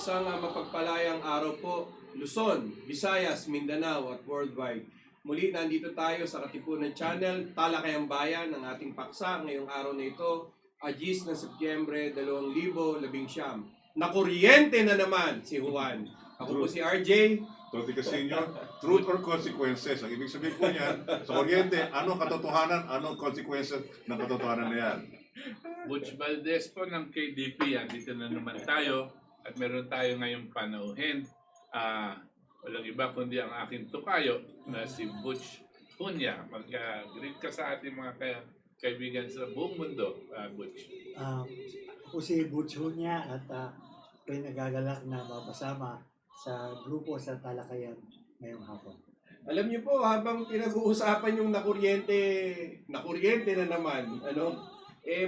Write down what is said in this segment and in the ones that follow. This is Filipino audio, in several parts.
Isang mapagpalayang araw po, Luzon, Visayas, Mindanao at worldwide. Muli nandito tayo sa Katipunan Channel, Talakayan Bayan, ang ating paksa ngayong araw na ito, Agis ng Setyembre 2019. Nakuryente na naman si Juan. Ako po si RJ. Toti Casiño, truth or consequences. Ang ibig sabihin po niyan, sa kuryente, anong katotohanan, anong consequences ng katotohanan na yan? Butch Valdes po ng KDP. Dito na naman tayo at meron tayo ngayong panauhin. Walang iba kundi ang aking tukayo na si Butch JUNIA. Mag-greet ka sa ating mga kaibigan sa buong mundo, Butch. Ako si Butch JUNIA at ako'y nagagalak na mapasama sa grupo sa Talakayan ngayong hapon. Alam niyo po, habang pinag-uusapan yung nakuryente na naman,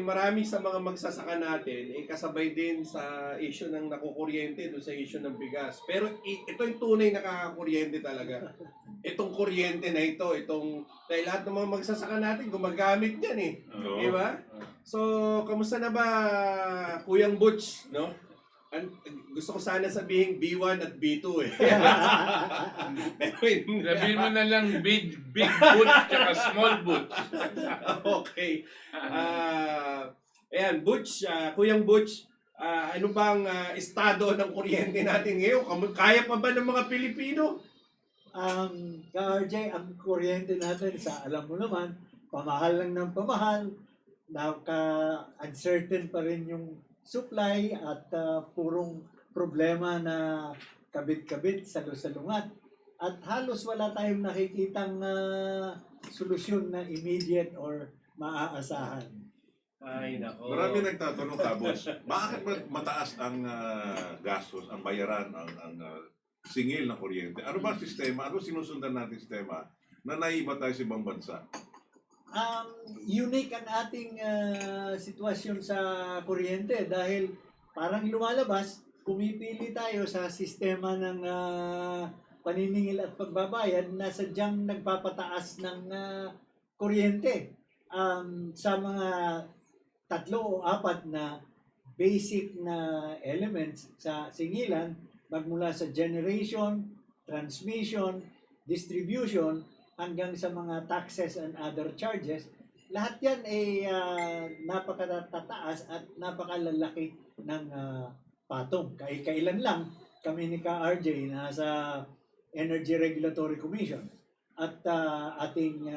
marami sa mga magsasaka natin, kasabay din sa issue ng nakukuryente, doon sa issue ng bigas. Pero ito yung tunay na kakakuryente talaga. Itong kuryente na ito, dahil lahat ng mga magsasaka natin, gumagamit yan eh. Oo. Di ba? So, kamusta na ba, Kuyang Butch, no? Gusto ko sana sabihin B1 at B2 eh. Sabihin mo na lang big Butch at small Butch. Okay. Ayan, Butch, Kuyang Butch, ano bang estado ng kuryente natin ngayon? Kaya pa ba ng mga Pilipino? Ka-RJ, ang kuryente natin alam mo naman, pamahal lang ng pamahal, uncertain pa rin yung supply at purong problema na kabit-kabit sa salungat. At halos wala tayong nakikitang solusyon na immediate or maaasahan. Ay, nako. Marami nagtatanong ka, boss, bakit mataas ang gastos, ang bayaran, ang singil ng kuryente? Ano ba ang sistema? Ano sinusundan natin sistema na naiba tayo sa ibang bansa? Unique ang ating sitwasyon sa kuryente dahil parang lumalabas, pumipili tayo sa sistema ng paniningil at pagbabayad na sadyang nagpapataas ng kuryente. Sa mga 3 o 4 na basic na elements sa singilan, magmula sa generation, transmission, distribution, hanggang sa mga taxes and other charges, lahat yan ay napakatataas at napakalalaki ng patong. Kailan lang kami ni Ka-RJ nasa Energy Regulatory Commission at ating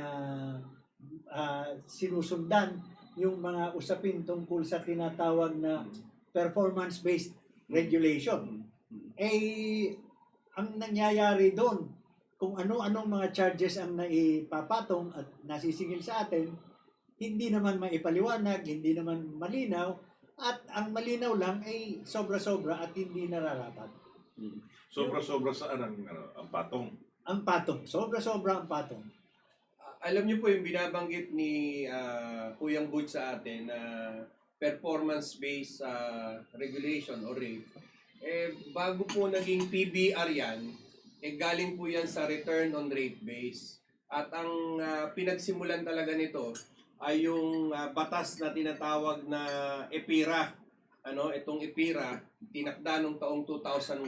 sinusundan yung mga usapin tungkol sa tinatawag na performance-based regulation. Ang nangyayari doon, kung ano-anong mga charges ang naipapatong at nasisingil sa atin, hindi naman maipaliwanag, hindi naman malinaw, at ang malinaw lang ay sobra-sobra at hindi nararapat. Sobra-sobra saan ang patong? Ang patong, sobra-sobra ang patong. Alam niyo po yung binabanggit ni Kuyang Butch sa atin na performance-based regulation or rate. Bago po naging PBR yan, galing po yan sa return on rate base. At ang pinagsimulan talaga nito ay yung batas na tinatawag na EPIRA. Itong EPIRA, tinakda noong taong 2001.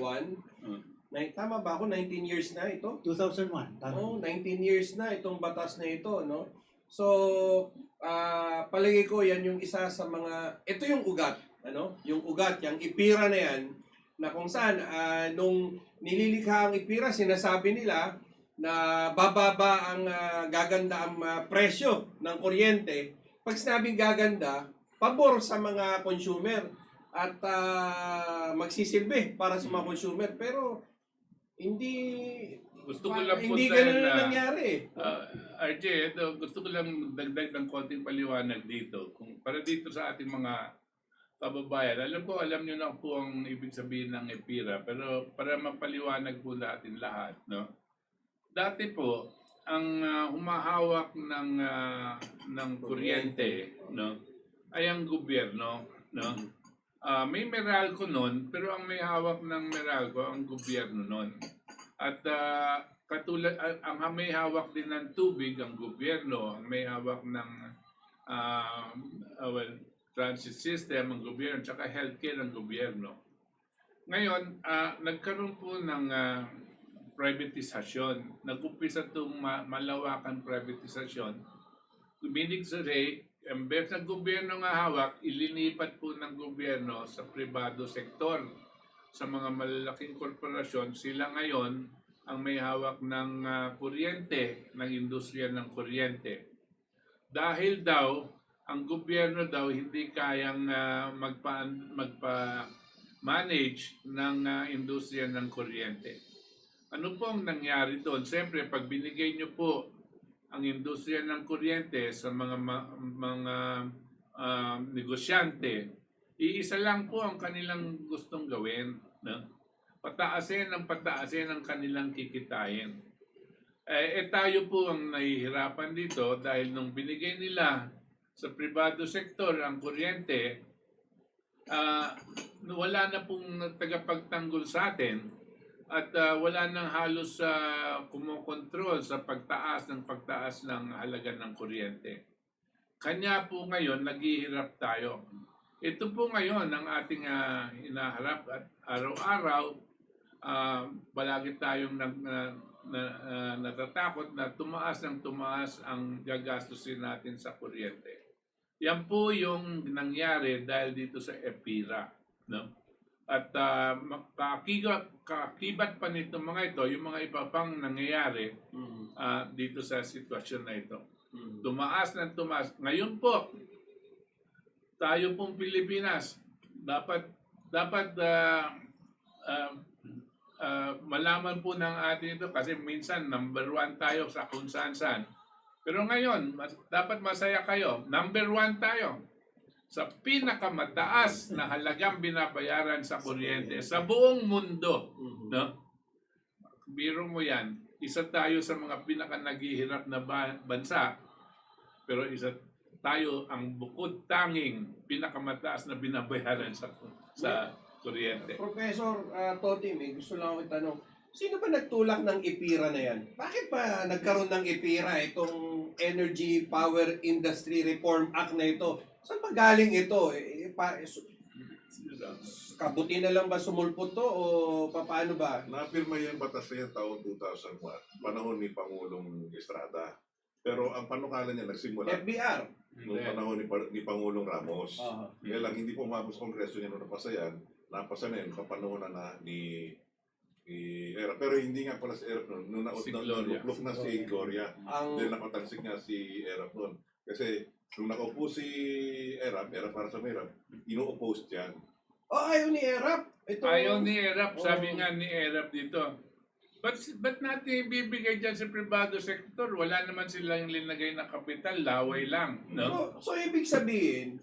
Tama ba ako? 19 years na ito? 2001. Tama. 19 years na itong batas na ito, no? So, palagay ko yan yung isa sa mga, ito yung ugat, Yung ugat, yung EPIRA na yan, na kung saan, nung nililikha ang EPIRA, sinasabi nila na bababa ang gaganda ang presyo ng kuryente. Pag sinabing gaganda, pabor sa mga consumer at magsisilbi para sa mga consumer. Pero hindi hindi ganun na nangyari. RJ, gusto ko lang dagdag ng konting paliwanag dito. Para dito sa ating mga kababayan, alam niyo na po ang ibig sabihin ng EPIRA, pero para mapaliwanag po natin lahat, no? Dati po, ang humahawak ng kuryente, no, ay ang gobyerno, no? May Meralco noon, pero ang may hawak ng Meralco ang gobyerno noon. At katulad ang may hawak din ng tubig ang gobyerno, ang may hawak ng transit system ang gobyerno, tsaka healthcare ang gobyerno. Ngayon, nagkaroon po ng privatisasyon. Nag-umpisa itong malawakan privatisasyon. Meaning to say, imbes na gobyerno nga hawak, ilinipat po ng gobyerno sa pribado sektor. Sa mga malalaking korporasyon, sila ngayon ang may hawak ng kuryente, ng industriya ng kuryente. Dahil daw, ang gobyerno daw hindi kayang magpa-manage ng industriya ng kuryente. Ano po ang nangyari doon? Siyempre, pag binigay nyo po ang industriya ng kuryente sa mga negosyante, iisa lang po ang kanilang gustong gawin. No? Pataasin ang kanilang kikitain. Tayo po ang nahihirapan dito dahil nung binigay nila sa pribado sektor ang kuryente, wala na pong tagapagtanggol sa atin at wala nang halos kumokontrol sa pagtaas ng halaga ng kuryente. Kanya po ngayon naghihirap tayo. Ito po ngayon ang ating hinaharap at araw-araw palagi tayong natatakot na tumaas ang gagastusin natin sa kuryente. Yan po yung nangyari dahil dito sa EPIRA. No? At kakibat pa nito mga ito, yung mga iba pang nangyayari dito sa sitwasyon na ito. Tumaas. Ngayon po, tayo pong Pilipinas, dapat malaman po ng atin ito kasi minsan number 1 tayo sa kung saan. Pero ngayon, dapat masaya kayo. Number 1 tayo sa pinakamataas na halagang binabayaran sa kuryente sa buong mundo. No? Biro mo yan, isa tayo sa mga pinaka-naghihirap na bansa, pero isa tayo ang bukod tanging pinakamataas na binabayaran sa kuryente. Professor Toti, may gusto lang ako itanong. Sino ba nagtulak ng EPIRA na yan? Bakit pa nagkaroon ng EPIRA, itong Energy Power Industry Reform Act na ito? Saan ba galing ito? Kabuti na lang ba sumulpot to o paano ba? Napirma yung batas na yan taon 2001, panahon ni Pangulong Estrada. Pero ang panukala niya nagsimula FBR. noong panahon ni Pangulong Ramos. Kaya lang hindi po umabot sa Kongreso niya nung napasa yan. Napasa na yun, kapanahon na ni Erap. Pero hindi nga pala si Erap noon. Nung naluklok na si Gloria. Dahil nakatansik nga si Erap noon. Kasi nung nakaupo si Erap para sa Erap, ino-oppose yan. Ayaw ni Erap. Ayaw ni Erap. Sabi nga ni Erap dito, ba't natin ibibigay dyan sa pribado sektor? Wala naman silang linagay na kapital, laway lang. No? So ibig sabihin,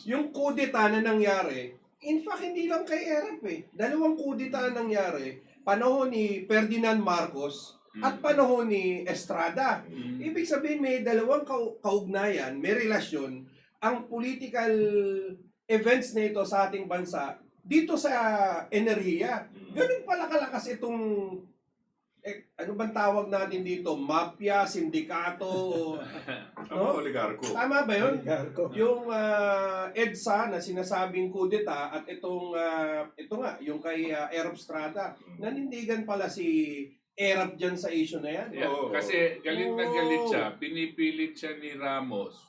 yung kudeta na nangyari, in fact, hindi lang kay Erap eh. 2 kudeta nangyari, panahon ni Ferdinand Marcos at panahon ni Estrada. Ibig sabihin, may 2 kaugnayan, may relasyon, ang political events na ito sa ating bansa dito sa enerhiya. Ganun pala kalakas itong ano bang tawag natin dito? Mafia, sindikato, no? Oligarko. Tama ba yun? Oligarko. Yung EDSA na sinasabing kudeta at ito nga, yung kay Erap Estrada, nanindigan pala si Erap dyan sa issue na yan. Yeah, kasi galit na galit siya, pinipilit siya ni Ramos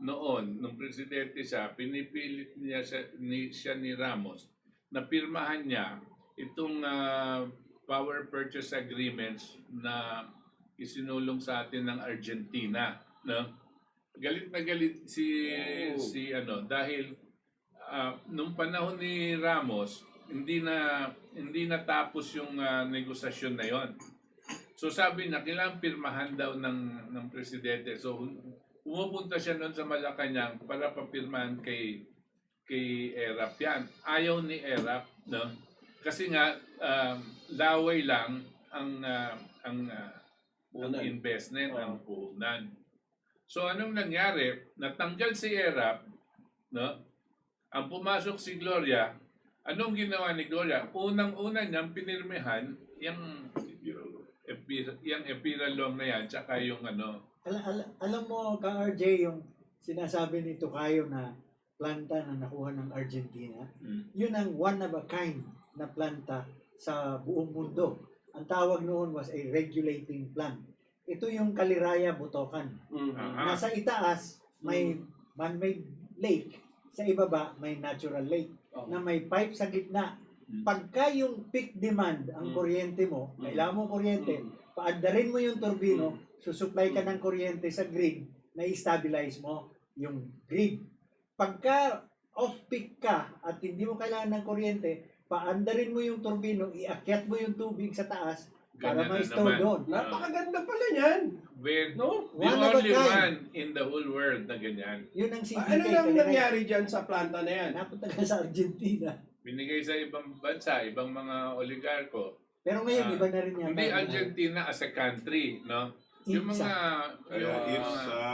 noon, nung presidente siya, pinipilit siya ni Ramos na pirmahan niya itong power purchase agreements na isinulong sa atin ng Argentina, no? Galit na galit si dahil nung panahon ni Ramos hindi natapos yung negosasyon na yon. So sabi na kailangan pirmahan daw ng presidente. So pumupunta siya noon sa Malacanang para papirmahan kay Erap yan. Ayaw ni Erap, no? Kasi nga laway lang ang investment, ang puhunan. So anong nangyari? Natanggal si Erap, no? Ang pumasok si Gloria. Anong ginawa ni Gloria? Unang-una niyang pinirmehan yung EPIRA law na yan, tsaka yung Alam mo, ka-RJ, yung sinasabi ni Tokayo na planta na nakuha ng Argentina, yun ang one of a kind na planta sa buong mundo. Ang tawag noon was a regulating plant. Ito yung Kaliraya, Butokan. Nasa itaas, may man-made lake. Sa ibaba, may natural lake na may pipe sa gitna. Pagka yung peak demand ang kuryente mo, kailangan mo kuryente, paandarin mo yung turbino, susupply ka ng kuryente sa grid na i-stabilize mo yung grid. Pagka off-peak ka at hindi mo kailangan ng kuryente, paandarin mo yung turbino, iakyat mo yung tubig sa taas para Ganyan na ma-store naman. doon. Napakaganda pala niyan. No? The One of a only kind. one in the whole world na ganyan. Yun ang CDK. Ano nang nangyari dyan sa planta na yan? Napunta ka sa Argentina. Binigay sa ibang bansa, ibang mga oligarko. Pero ngayon, iba na rin yan. Hindi Argentina as a country, no? Yung mga... Kaya IPSA.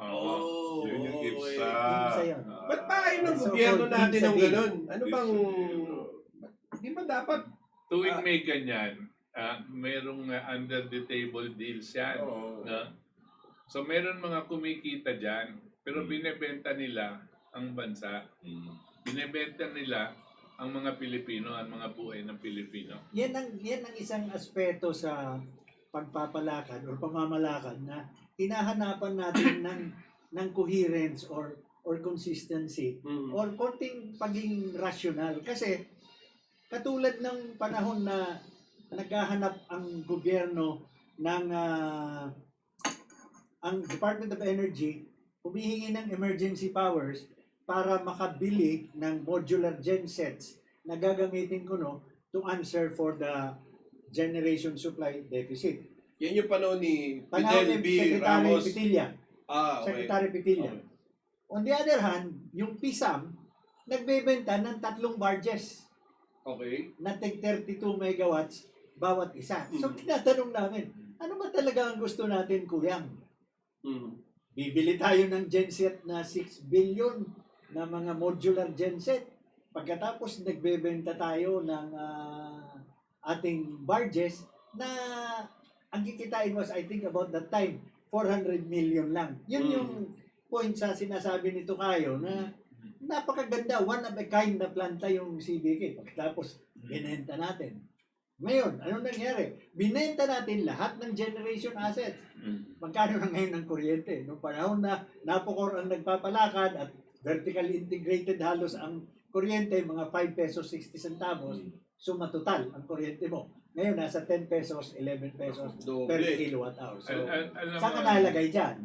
Oo. Yun yung IPSA. IPSA yun. Ba't pa kayo ng So, gobyerno called natin ng IPSA ganun? Ano bang... Di ba dapat... Tuwing may ganyan, merong under the table deals yan. Oo. No? So meron mga kumikita dyan, pero binebenta nila ang bansa. Binebenta nila ang mga Pilipino, ang mga buhay ng Pilipino. Yan ang isang aspeto sa pagpapalakad o pamamalakad na hinahanapan natin ng coherence or consistency or konting pagiging rational. Kasi katulad ng panahon na naghahanap ang gobyerno ng ang Department of Energy humihingi ng emergency powers para makabili ng modular gensets na gagamitin ko to answer for the generation supply deficit. Yan yung panahon ni Panahon Fidel ni B. Secretary Ramos. Pitilla. Okay. Secretary Pitilla. Okay. On the other hand, yung PISAM, nagbebenta ng 3 barges Okay. na tig 32 megawatts bawat isa. So tinatanong namin, ano ba talaga ang gusto natin, Kuyang? Bibili tayo ng genset na 6 billion na mga modular genset. Pagkatapos nagbebenta tayo ng ating barges na ang kikitain was, I think about that time, 400 million lang. Yun yung point sa sinasabi nito kayo na napakaganda, one of a kind na planta yung CBK. Pagkatapos binenta natin. Ngayon, ano nangyari? Binenta natin lahat ng generation assets. Magkano na ngayon ng kuryente? Noong panahon na Napocor ang nagpapalakad at vertically integrated halos ang kuryente, mga 5 pesos 60 centavos, sumatotal ang kuryente mo. Ngayon, nasa 10 pesos, 11 pesos per kilowatt hour. So, saan ka nalagay dyan?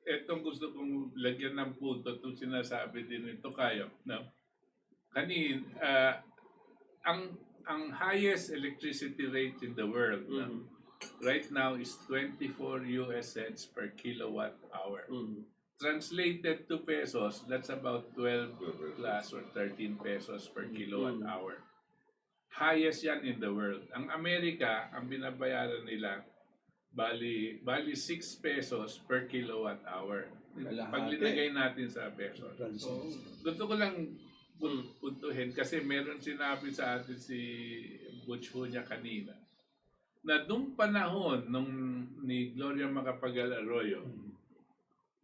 Itong gusto kong lagyan ng punto itong sinasabi din ito kayo. No? Ang highest electricity rate in the world right now is 24 US cents per kilowatt hour. Translated to pesos, that's about 12 plus or 13 pesos per kilowatt hour. Highest yan in the world. Ang Amerika, ang binabayaran nila, bali 6 pesos per kilowatt hour. Pag linagay natin sa pesos. Gusto ko lang puntuhin kasi meron sinabi sa atin si Butch niya kanina na nung panahon ni Gloria Macapagal-Arroyo,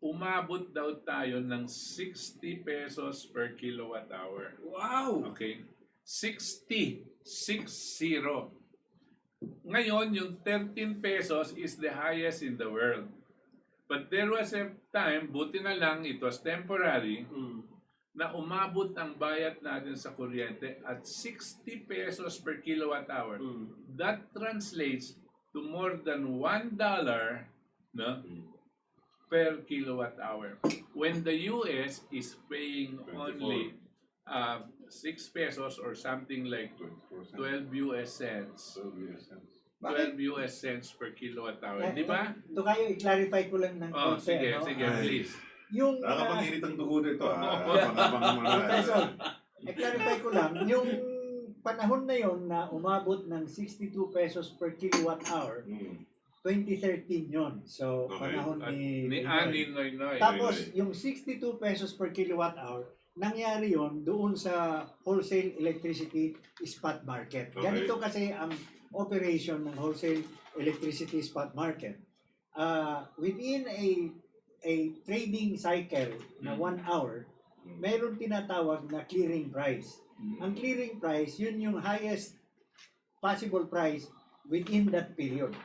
umabot daw tayo ng 60 pesos per kilowatt hour. Wow! Okay? 60. Ngayon, yung 13 pesos is the highest in the world. But there was a time, buti na lang, it was temporary, na umabot ang bayad natin sa kuryente at 60 pesos per kilowatt hour. That translates to more than $1 no, per kilowatt hour. When the US is paying only 6 pesos or something like 12 US cents. 12 US cents per kilowatt hour. Di ba? Ito kayo, i-clarify ko lang ng konti. Sige, no? sige, please. Yung, Nakakapanginit ang dugo nito. Professor, i-clarify ko lang, yung panahon na yon na umabot ng 62 pesos per kilowatt hour, 2013 yon. So, panahon ni Anin Noynoy. Tapos, yung 62 pesos per kilowatt hour, nangyari yon doon sa wholesale electricity spot market. Okay. Ganito kasi ang operation ng wholesale electricity spot market. Within a trading cycle na 1 hour, mayroon tinatawag na clearing price. Ang clearing price, yun yung highest possible price within that period.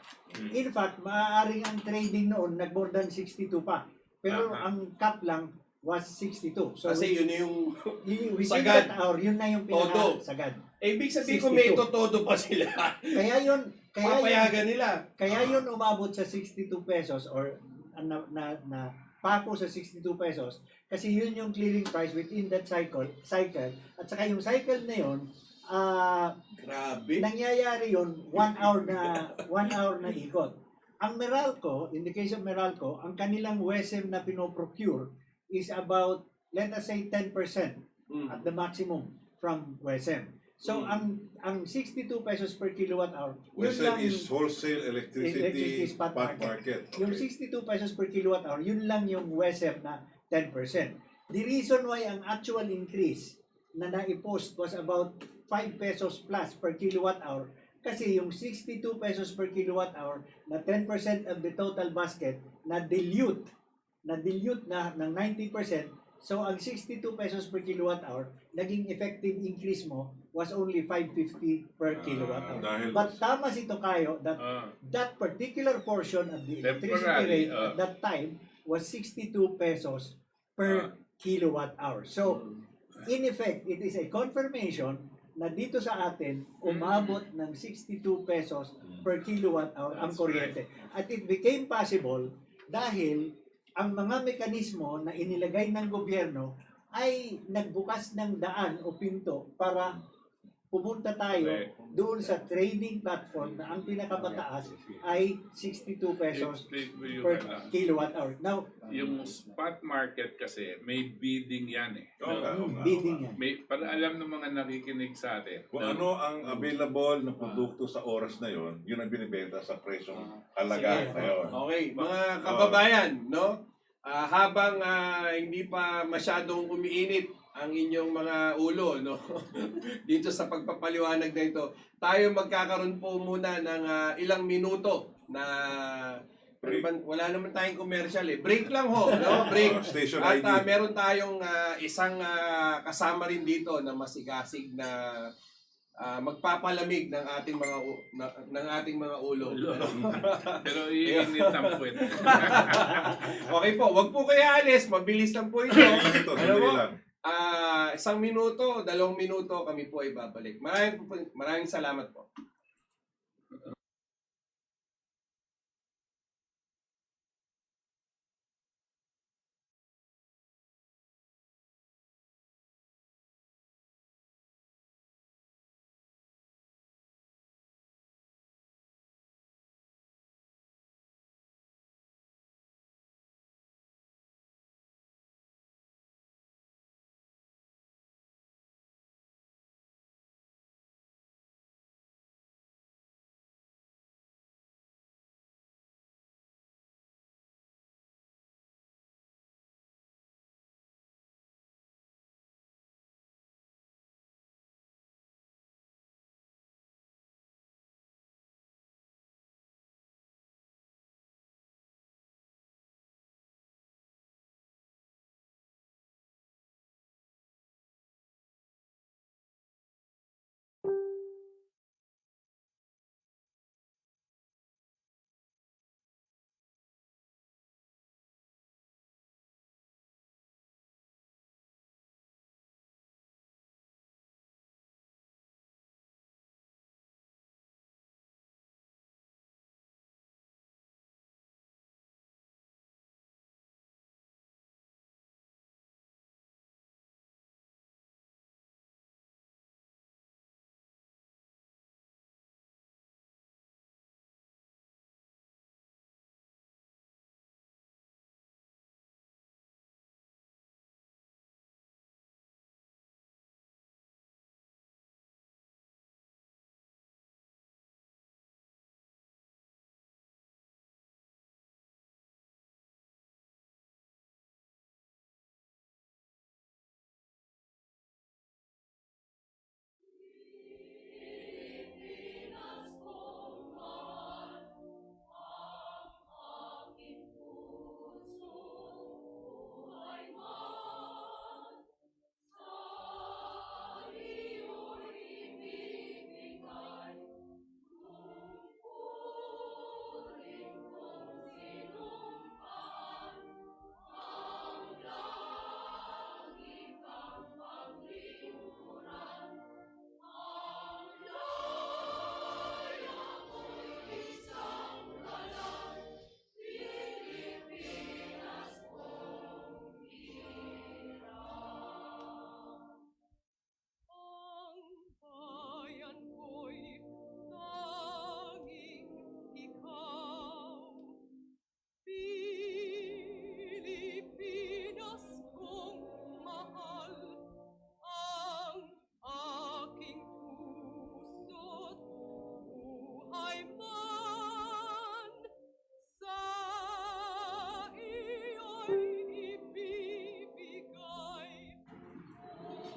In fact, maaaring ang trading noon nag-more than 62 pa. Pero ang cap lang was 62. So Kasi yun yung within sagad. that hour, yun na yung Todo. pinaka-sagad. ibig sabihin kung may 62. todo pa sila, Kaya yun, papayagan nila. kaya yun umabot sa 62 pesos or na pako sa 62 pesos kasi yun yung clearing price within that cycle at saka yung cycle na yun Grabe. nangyayari yun 1 hour na ikot. Ang Meralco, in the case of Meralco, ang kanilang WESM na pinoprocure is about, let us say, 10% at the maximum from WESM. So, ang 62 pesos per kilowatt hour, yun WESM lang is wholesale electricity spot market. Yung 62 pesos per kilowatt hour, yun lang yung WESM na 10%. The reason why ang actual increase na naipost was about 5 pesos plus per kilowatt hour kasi yung 62 pesos per kilowatt hour na 10% of the total basket na dilute na ng 90%. So ang 62 pesos per kilowatt hour, naging effective increase mo was only 550 per kilowatt hour. But tama si Tokayo that that particular portion of the electricity rate at that time was 62 pesos per kilowatt hour. So in effect, it is a confirmation na dito sa atin, umabot ng 62 pesos per kilowatt hour ang kuryente. At it became possible dahil ang mga mekanismo na inilagay ng gobyerno ay nagbukas ng daan o pinto para pumunta tayo doon sa trading platform na ang pinakamataas ay 62 pesos per kilowatt hour. Now, yung spot market kasi may bidding yan eh. bidding yan. Para alam ng mga nakikinig sa atin. Kung ano ang available na produkto sa oras na yon, yun ang binibenta sa presyong halaga Sige. ngayon. Okay, mga kababayan, no? Habang hindi pa masyadong umiinit ang inyong mga ulo, no? Dito sa pagpapaliwanag na ito, tayo magkakaroon po muna ng ilang minuto na wala naman tayong commercial eh. Break lang ho, no? Break. Station At ID. meron tayong isang kasama rin dito na masigasig na magpapalamig ng ating mga ulo. Pero iinit ang puwet. Okay po, wag po kayo alis, mabilis lang po ito. Ito, Ano po? sandali lang. 1 minuto, 2 minuto kami po ay babalik. Maraming salamat po.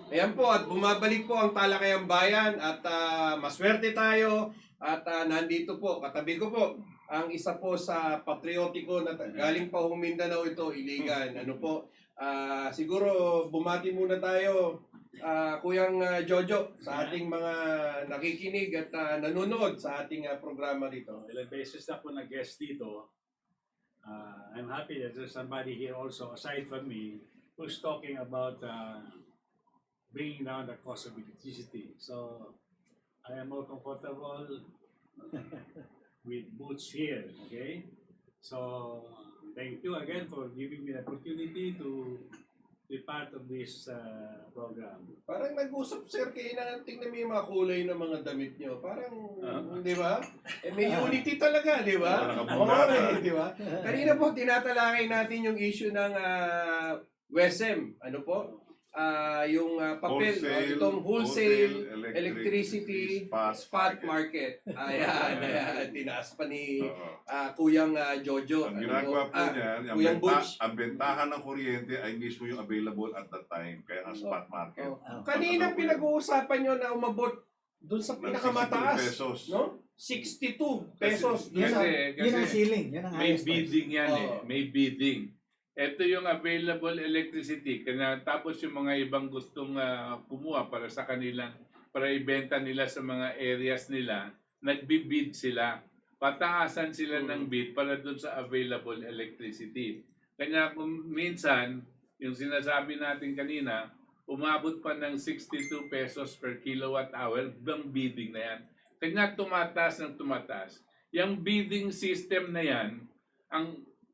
Ayan po, at bumabalik po ang Talakayan Bayan at maswerte tayo at nandito po, katabi ko po, ang isa po sa patriotiko na galing pa Mindanao ito, Iligan. Ano po, siguro bumati muna tayo, Kuyang Jojo, sa ating mga nakikinig at nanonood sa ating programa dito. Ilang beses na po nag-guest dito. I'm happy that there's somebody here also, aside from me, who's talking about bringing down the cost of electricity. So I am more comfortable with Butch here, okay? So thank you again for giving me the opportunity to be part of this program. Parang nag-usap, sir, kayo na tingnan mo yung mga kulay ng mga damit nyo. Parang, di ba? May unity talaga, di ba? Oo, di ba? Kanina po, tinatalakay natin yung issue ng WESM. Ano po? Yung papel, itong wholesale electricity spot market. Ayan, tinaas pa ni Kuyang Jojo. Ang ginagawa po niyan, Kuyang Butch. ang bentahan ng kuryente ay mismo yung available at that time, kaya ang spot market. Kanina pinag-uusapan nyo na umabot doon sa Ng 62 pinakamataas. pesos. No? 62 pesos. Yun ang, Kasi yun ang ceiling. Yun ang may highest price. bidding yan Oo. May bidding. Ito yung available electricity. Kaya tapos yung mga ibang gustong kumuha para sa kanilang, para ibenta nila sa mga areas nila, nagbibid sila. Pataasan sila ng bid para dun sa available electricity. Kanya kung minsan, yung sinasabi natin kanina, umabot pa ng 62 pesos per kilowatt hour, bang bidding na yan. Kanya tumataas ng tumataas. Yung bidding system na yan,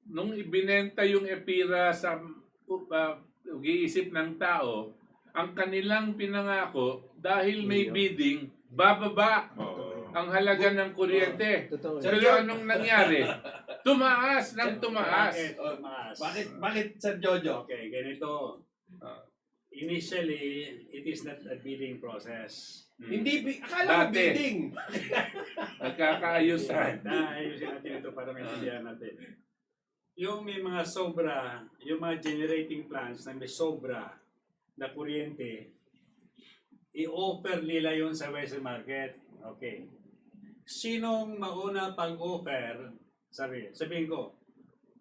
nung ibinenta yung EPIRA sa pag-iisip ng tao, ang kanilang pinangako, dahil may bidding, bababa ang halaga ng kuryente. Totoo. Pero anong nangyari? Tumaas ng tumaas. Bakit Sir Jojo? Okay, ganito. Initially, it is not a bidding process. Hindi, akala ko Dati. bidding. Nagkakaayusan. Ayusin natin ito para maintindihan natin. Yung may mga sobra, yung mga generating plants na may sobra na kuryente, i-offer nila yun sa Western market. Okay. Sinong mauna pag-offer, sabihin ko,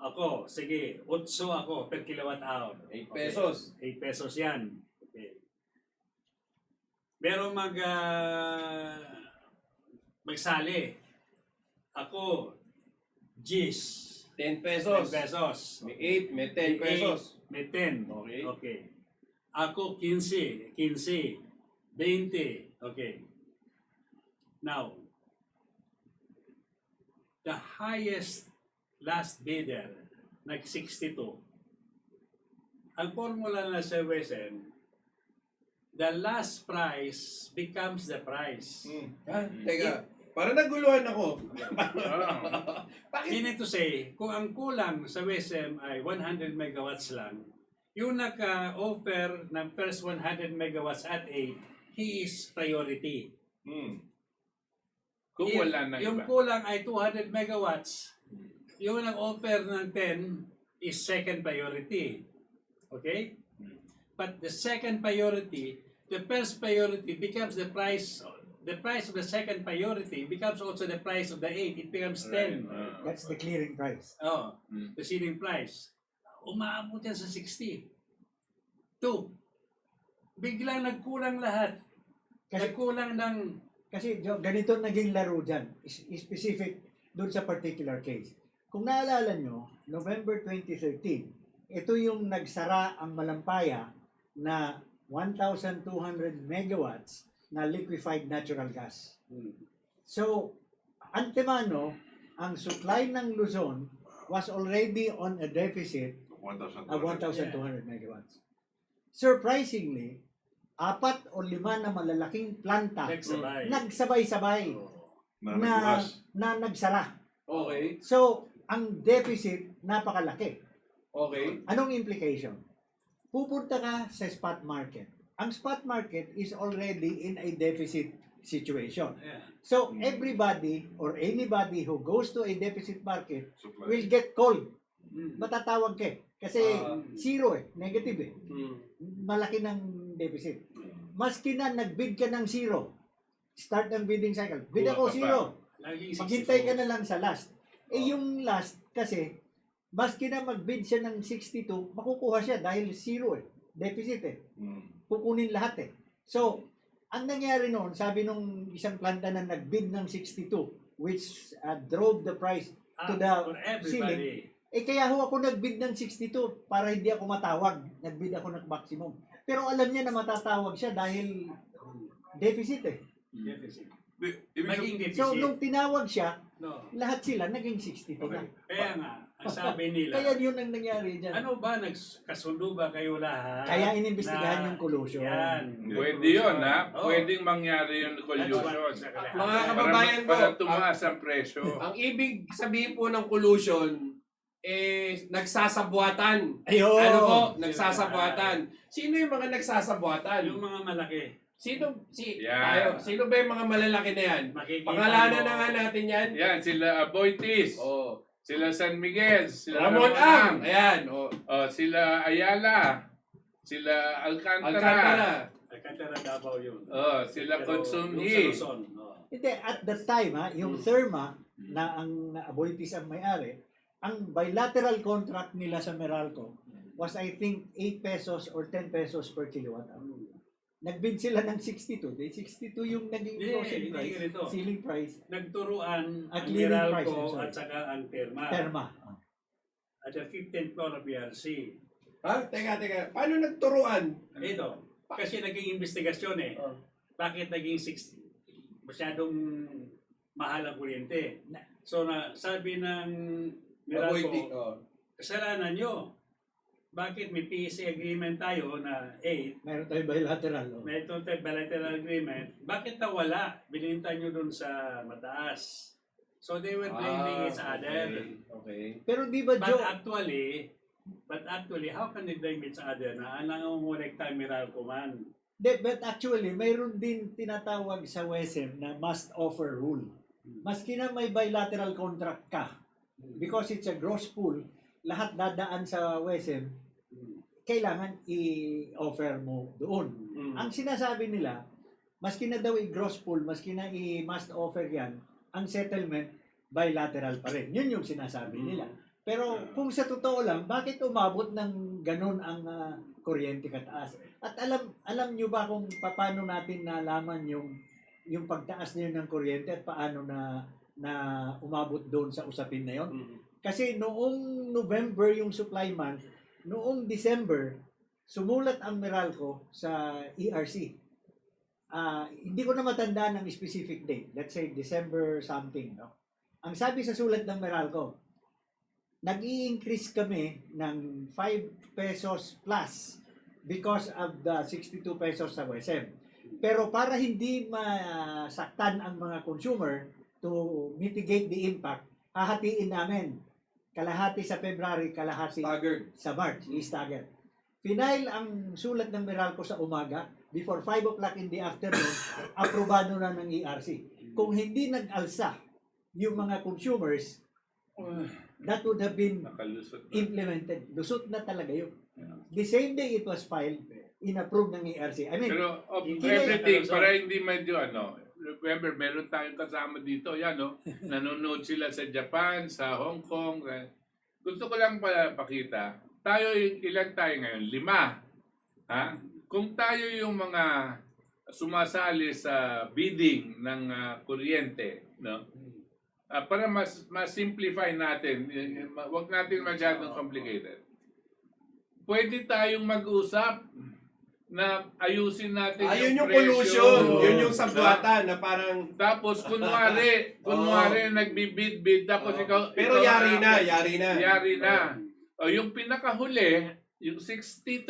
ako, sige, 8 ako per kilowatt hour. 8 pesos. 8 pesos yan. Okay. Pero magsali. Ako, G's. 10 pesos. 10 pesos. May 8, may 10 pesos. May 10. Okay. Okay. Ako 15. 15. 20. Okay. Now, the highest last bidder, nag-62. Ang formula na sa WSM, the last price becomes the price. Teka, parang naguluhan ako. Bakit? Meaning to say, kung ang kulang sa WSM ay 100 megawatts lang, yung naka-offer ng first 100 megawatts at 8, he is priority. Kung wala na Yung iba. kulang ay 200 megawatts, yung nag-offer ng 10 is second priority. Okay? But the second priority, the first priority becomes the price of the second priority becomes also the price of the 8. It becomes 10. That's the clearing price. Oh, the ceiling price. Umaabot yan sa 60. 2. Biglang nagkulang lahat. Nagkulang ng... Kasi ganito naging laro dyan, specific doon sa particular case. Kung naalala nyo, November 2013, ito yung nagsara ang Malampaya na 1,200 megawatts na liquefied natural gas. So, antemano, ang supply ng Luzon was already on a deficit of 1,200 megawatts. Surprisingly, 4 o 5 na malalaking planta nagsabay-sabay na nagsara. Okay. So, ang deficit napakalaki. Okay. Anong implication? Pupunta ka sa spot market. Ang spot market is already in a deficit situation. So, everybody or anybody who goes to a deficit market will get called. Matatawag ka. Kasi zero negative Malaki ng deficit. maski na nagbid ka ng 0, start ng bidding cycle, bid Kuha ako ka pa. 0, Laging maghintay ka 64. na lang sa last. Yung last kasi, maski na magbid siya ng 62, makukuha siya dahil 0 deficit kukunin lahat So, ang nangyari noon, sabi nung isang planta na nagbid ng 62, which drove the price to the For everybody. kaya ho ako nagbid ng 62 para hindi ako matawag. Nagbid ako ng maximum. Pero alam niya na matatawag siya dahil deficit Deficit. Ibig Maging deficit. So, nung tinawag siya, No. lahat sila naging 62 na. Kaya nga, ang sabi nila, Kaya yun ang nangyari dyan. ano ba, nagkasundo ba kayo lahat? Kaya inimbestigahan na- yung collusion. Yan. Pwede yun, ha? Oh. Pwedeng mangyari yung collusion. Mga kababayan ko, Para tumaas ang presyo. ang ibig sabihin po ng collusion, nagsasabuatan. Ayun! Ano po? Nagsasabuatan. Sino yung mga nagsasabuatan? Yung mga malaki, Yan. Sino ba yung mga malalaki na yan? makikita Pangalanan mo, na nga natin yan. Yan, sila Aboitis. Oh. Sila San Miguel. Sila Ramon Ang. Ang. Ayan. Oh. Sila Ayala. Sila Alcantara. Alcantara. Alcantara Davao yun. Sila Pero Consumhi. yung sa Luzon, Hindi, at that time, yung Therma, na ang Aboitis ang may-ari, ang bilateral contract nila sa Meralco was I think 8 pesos or 10 pesos per kilowatt hour. Nagbid sila ng 62. 62 yung naging closing price, ganito. ceiling price, Nagturuan At ang clearing price, Meralco I'm sorry. at saka ang Terma. Terma. At the 15th floor of PRC. Ha? Teka. Paano nagturuan? Ito, kasi naging investigasyon Oh. Bakit naging 60? Masyadong mahal ang kuryente. So, sabi ng Aboitis. Meralco, kasalanan nyo. Bakit may PSA agreement tayo na 8, Meron tayong bilateral. may total bilateral agreement, bakit nawala? Bininta nyo dun sa mataas. So they were blaming each other. Okay. Pero di ba, But Joe, actually, how can they blame each other na ang nangungulikta Meralco man? but actually, mayroon din tinatawag sa WESM na must offer rule. Maski na may bilateral contract ka, because it's a gross pool, lahat dadaan sa WESM, kailangan i-offer mo doon. Ang sinasabi nila, maski na daw i-gross pool, maski na i-must offer yan, ang settlement bilateral pa rin. Yun yung sinasabi nila. Pero kung sa totoo lang, bakit umabot ng ganun ang kuryente kataas? At alam nyo ba kung paano natin nalaman yung pagtaas na yun ng kuryente at paano na umabot doon sa usapin na yun? Kasi noong November yung supply month, noong December, sumulat ang Meralco sa ERC. Hindi ko na matandaan ng specific date. Let's say December something. No? Ang sabi sa sulat ng Meralco, nag-i-increase kami ng 5 pesos plus because of the 62 pesos sa WSM. Pero para hindi masaktan ang mga consumer to mitigate the impact, hahatiin namin. Kalahati sa February, kalahati Staggered. sa March, i-stagger. Final ang sulat ng Meralco sa umaga, before 5 o'clock in the afternoon, aprobado na ng ERC. Kung hindi nag-alsa yung mga consumers, that would have been Nakalusot na. implemented. Lusot na talaga yun. The same day it was filed, in-approve ng ERC. I mean, Pero of Hindi everything, nakalusot. para hindi medyo remember, meron tayong kasama dito, nanonood sila sa Japan, sa Hong Kong. Gusto ko lang pakita, tayo, ilan tayo ngayon? 5. Ha? Kung tayo yung mga sumasali sa bidding ng kuryente, no? Para mas-simplify natin, wag natin masyadong complicated. Pwede tayong mag-usap na ayusin natin Yun yung presyo. pollution. Yun yung sabuatan na parang... Tapos kunwari nagbibid-bid tapos ikaw Pero ikaw yari na. O yung pinakahuli, yung 62,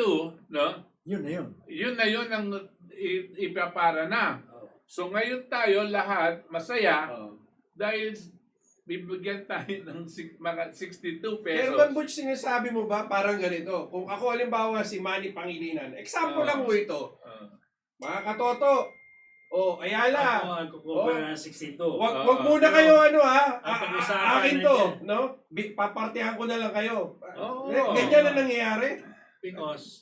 no? yun na yun. Yun ang ipapara na. So ngayon tayo lahat masaya dahil bibigyan tayo ng mga 62 pesos. Pero man Butch, sinasabi mo ba parang ganito? Kung ako halimbawa si Manny Pangilinan, example lang mo ito. Mga katoto, Ayala, Ako ang kukuha ng 62. wag muna kayo Ang pag-usapan akin to, natin. no? Papartihan ko na lang kayo. Oo. Ganyan na nangyayari. Because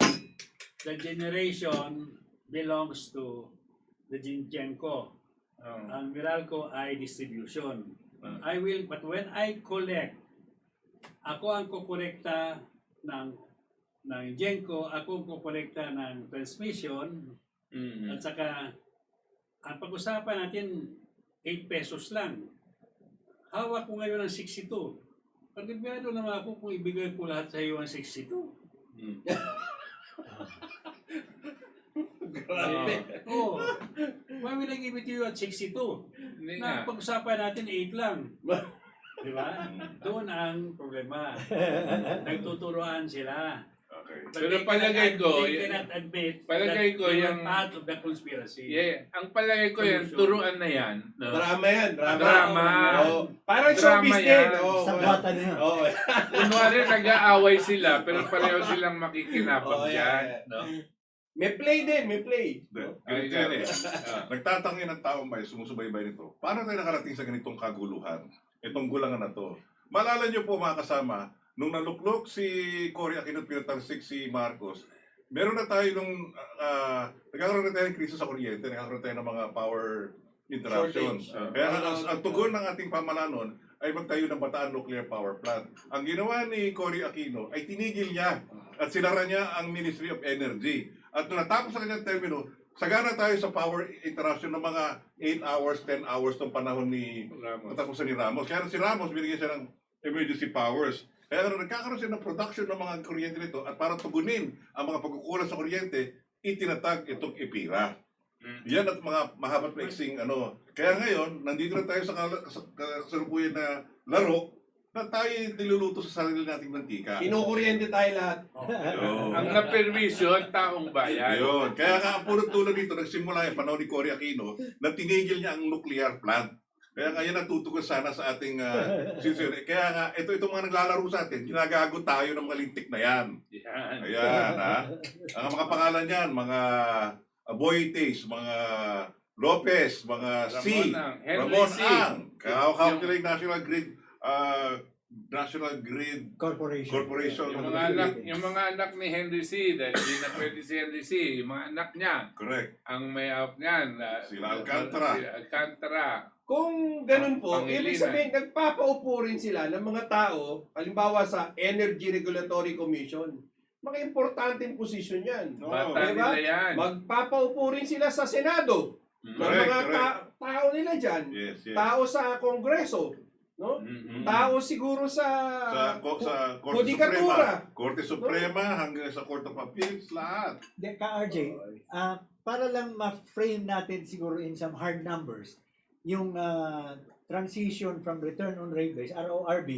the generation belongs to the Jinjenko. Ang Meralco ay distribution. But when I collect, ako ang kukolekta ng Genco, ako ang kukolekta ng transmission, at saka ang pag-usapan natin 8 pesos lang. Hawak ko ngayon ng 62. Pagkabiyado naman ako kung ibigay ko lahat sa iyo ang 62. Grabe. Oo. Why will I give it to you at 62? Na pag-usapan natin 8 lang. Di ba? Doon ang problema. Nagtuturoan sila. Okay. But Pero palagay ko, they cannot admit palagay that ko they yung were part of the conspiracy. ang palagay ko yan, turuan na yan. No? Drama yan, drama. Drama. Oh, parang Drama showbiz din. yan. Oh, Sambata na yan. oh. Kunwari nag-aaway sila, pero pareho silang makikinabang Oh, dyan. yeah. No? May play din, may play. Ganito yan eh. Nagtatangin ng taong may sumusubaybay nito. Paano tayo nakarating sa ganitong kaguluhan? Itong gulangan na to. Maalala niyo po mga kasama, nung naluklok si Cory Aquino at pinatalsik si Marcos, meron na tayo nung nagkakaroon na tayo ng krisis sa kuryente, nagkakaroon tayo ng mga power interruptions. Shortage. Kaya ang tugon ng ating pamahalaan ay magtayo ng Bataan Nuclear Power Plant. Ang ginawa ni Cory Aquino ay tinigil niya at sinara niya ang Ministry of Energy. At nung natapos sa kanyang termino, sagana tayo sa power interruption ng mga 8 hours, 10 hours ng panahon ni katapusan ni Ramos. Kaya si Ramos, binigyan siya ng emergency powers. Kaya nagkakaroon siya ng production ng mga kuryente nito at para tugunin ang mga pagkukulang sa kuryente, itinatag itong EPIRA. Yan at mga mahabat maiksing ano. Kaya ngayon, nandito na tayo sa kasalukuyan na laro na tayo niluluto sa sarili nating mantika. Kinukuryente tayo lahat. Ang naperwisyo, ang taong bayan. Ayun. Kaya nga ang punot dulo dito, nagsimula yung panahon ni Cory Aquino na tinigil niya ang nuclear plant. Kaya ngayon natutugon sana sa ating sincere. Kaya nga, itong mga naglalaro sa atin, ginagago tayo ng mga lintik na yan. Yan. Ayan, ha? Ang mga pangalan yan, mga Boites, mga Lopez, mga C, Ramon Ang, Kaukilig National Grid Corporation. Yung mga anak ni Henry C. Dahil hindi na pwede si Henry C. Yung mga anak niya. Correct. Ang may out niyan. Sila Alcantara. Si Alcantara. Kung ganun po, Pangilinan. ibig sabihin, nagpapaupo rin sila ng mga tao, halimbawa sa Energy Regulatory Commission. Mga importanteng posisyon yan. Oo. Bata Diba? nila yan. Magpapaupo rin sila sa Senado. Ng Correct, mga correct. tao nila dyan. Yes, yes. Tao sa Kongreso. No? Tao siguro sa Sa Korte Judikatura. Suprema. Korte Suprema hanggang sa Court of Appeals, lahat. Ka-RJ, para lang ma-frame natin siguro in some hard numbers, yung transition from return on rate base, RORB,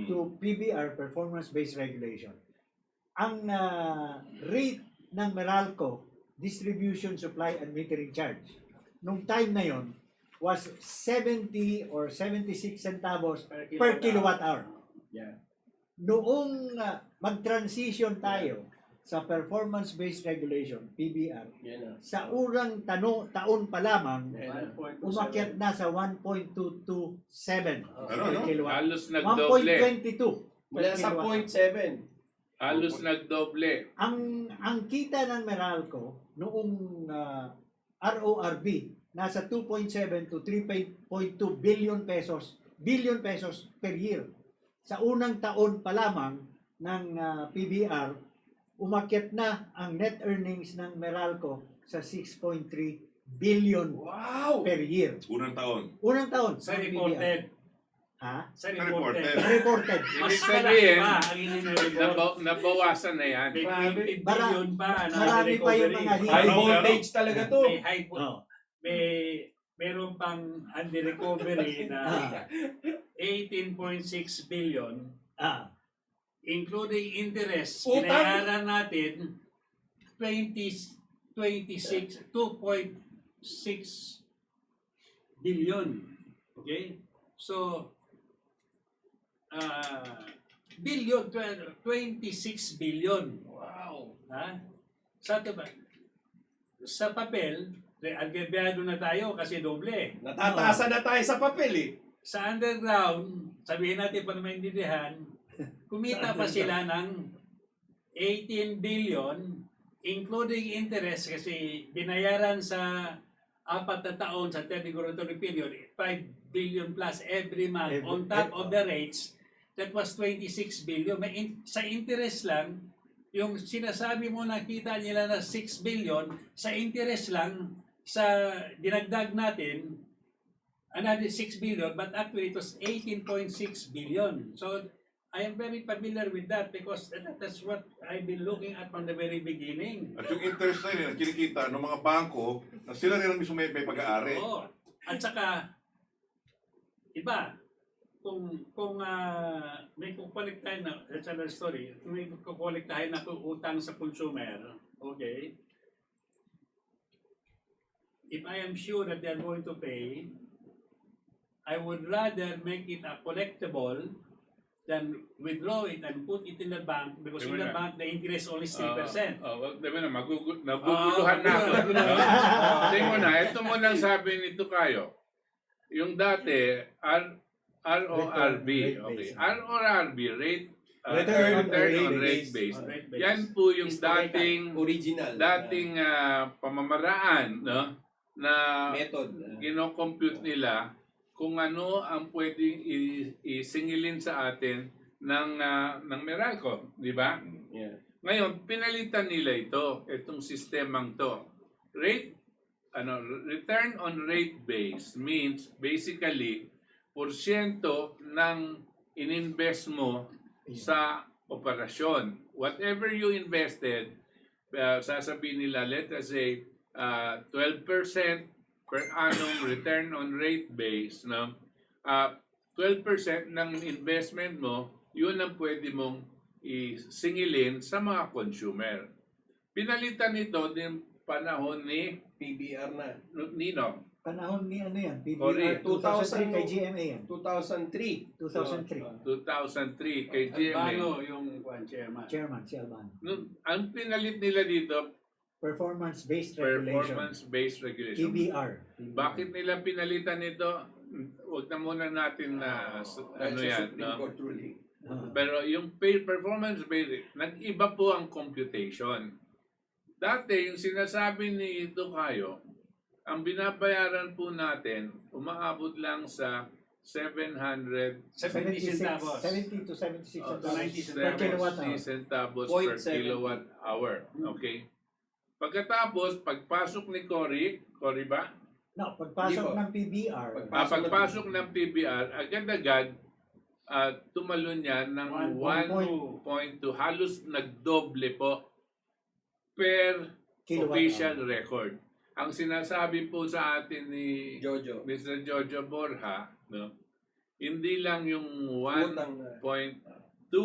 to PBR, performance-based regulation. Ang rate ng Meralco, distribution, supply, and metering charge, nung time na yon was 70 or 76 centavos per kilowatt hour. Yeah. Noong mag-transition tayo sa performance-based regulation, PBR, Yan na. sa unang taon pa lamang, Yan na. umakyat na sa 1.227 Ano? kilowatt. Halos nagdoble. 1.22 Mula sa 0.7. Halos nagdoble. Ang kita ng Meralco noong RORB nasa 2.7 to 3.2 billion pesos per year. Sa unang taon pa lamang ng PBR, umakyat na ang net earnings ng Meralco sa 6.3 billion Wow! per year. Unang taon. Unang taon Sa ng reported. PBR. Ha? Sa Reported. reported. Reported. Ibig Mas sabihin, malaki pa ang ini-report. nabawasan na yan. May Grabe. 20 billion pa na Marami pa yung mga recovery. High Ano? voltage talaga to. May high Oh. meron pang under recovery na 18.6 billion Ah. including interest. Utang. Binayaran natin 2.6 billion. Okay? So, billion, 26 billion. Wow! Ha? Sa papel, algebrado na tayo kasi doble. Natataasan na tayo sa papel eh. Sa underground, sabihin natin para maintindihan, kumita pa sila ng 18 billion including interest kasi binayaran sa 4 na taon sa 10 regulatory period, 5 billion plus every month on top of the rates, that was 26 billion. Sa interest lang, yung sinasabi mo nakita nila na 6 billion, sa interest lang, sa dinagdag natin, another 6 billion, but actually it was 18.6 billion. So, I am very familiar with that because that's what I've been looking at from the very beginning. At yung interest na yun, kinikita ng mga bangko na sila rin ang mismo may pag-aari. Oo. At saka, iba, kung may kukulik tayo na, that's another story, kung may kukulik tayo na utang sa consumer, okay, if I am sure that they are going to pay, I would rather make it a collectible than withdraw it and put it in the bank because in the bank the interest only is 3%. Well, diba na, naguguluhan na ako. Tingnan mo na, ito mo lang sabi nito kayo. Yung dati, RORB, okay. RORB, return on rate base. Yan po yung dating pamamaraan, no? Na method gino-compute nila kung ano ang pwedeng isingilin sa atin ng Meralco, di ba? Yeah. Ngayon, pinalitan nila itong sistemang to. Return on rate base means basically porsyento ng ininvest mo sa operasyon. Whatever you invested, sasabihin nila, let us say 12% per annum return on rate base, no? 12% ng investment mo, yun ang pwede mong isingilin sa mga consumer. Pinalitan nito din panahon ni PBR na. Nino. Panahon ni ano yan? Correct. PBR 2003 kay GMA yan. 2003. 2003. Kay GMA. Albano yung chairman. Chairman, si Albano. Ang pinalit nila dito, Performance-based regulation. performance-based regulation. PBR. Bakit nila pinalitan ito? Huwag na muna natin na ano yan, no? Pero yung performance-based, nag-iba po ang computation. Dati, yung sinasabi ni Tokayo, ang binabayaran po natin, umaabot lang sa 70 centavos. 70 to 76 90 per kilowatt hour. 70 centavos per kilowatt hour. Okay? Pagkatapos, pagpasok ni Cory ba? No, pagpasok ng PBR. Pagpasok ng PBR, agad-agad tumalon yan ng 1.2, halos nagdoble po per official record. Ang sinasabi po sa atin ni JOJO. Mr. Jojo Borja, no? Hindi lang yung 1.2,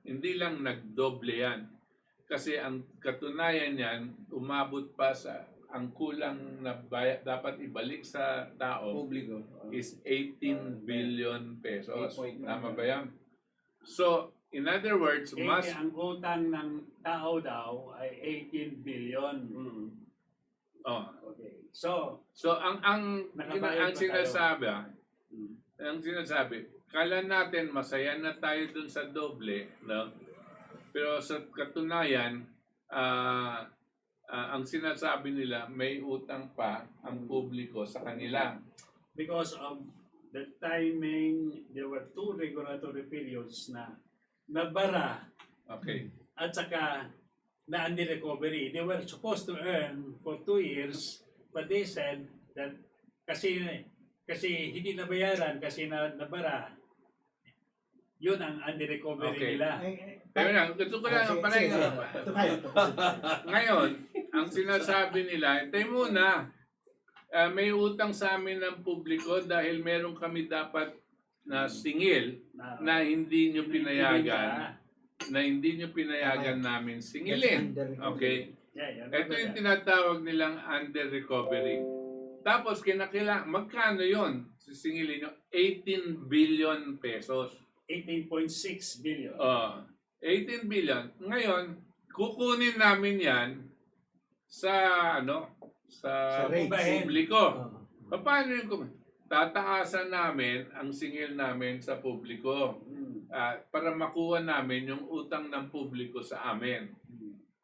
hindi lang nagdoble yan. Kasi ang katunayan niyan, umabot pa sa ang kulang na dapat ibalik sa tao Publiko. is 18 billion pesos. 8.9. Tama ba yan? So, in other words, mas... ang utang ng tao daw ay 18 billion. Oh. Okay. So, ang Nakabayad pa sinasabi, kala natin masaya na tayo dun sa doble, no? Pero sa katunayan, ang sinasabi nila, may utang pa ang publiko sa kanila. because of the timing, there were 2 regulatory periods na nabara Okay. at saka na under recovery. They were supposed to earn for 2 years, but they said that kasi hindi nabayaran kasi nabara, yun ang under recovery Okay. nila. Pero lang, gusto ko lang parang Ito kayo. ngayon, ang sinasabi nila, tayo muna, may utang sa amin ng publiko dahil meron kami dapat na singil na hindi nyo pinayagan, namin singilin. Okay? Ito yung tinatawag nilang under recovery. Tapos magkano yon? Sisingilin nyo 18 billion pesos. 18.6 billion. 18 billion. Ngayon, kukunin namin yan sa Sa rates. publiko. Paano yung tataasan namin ang singil namin sa publiko para makuha namin yung utang ng publiko sa amin.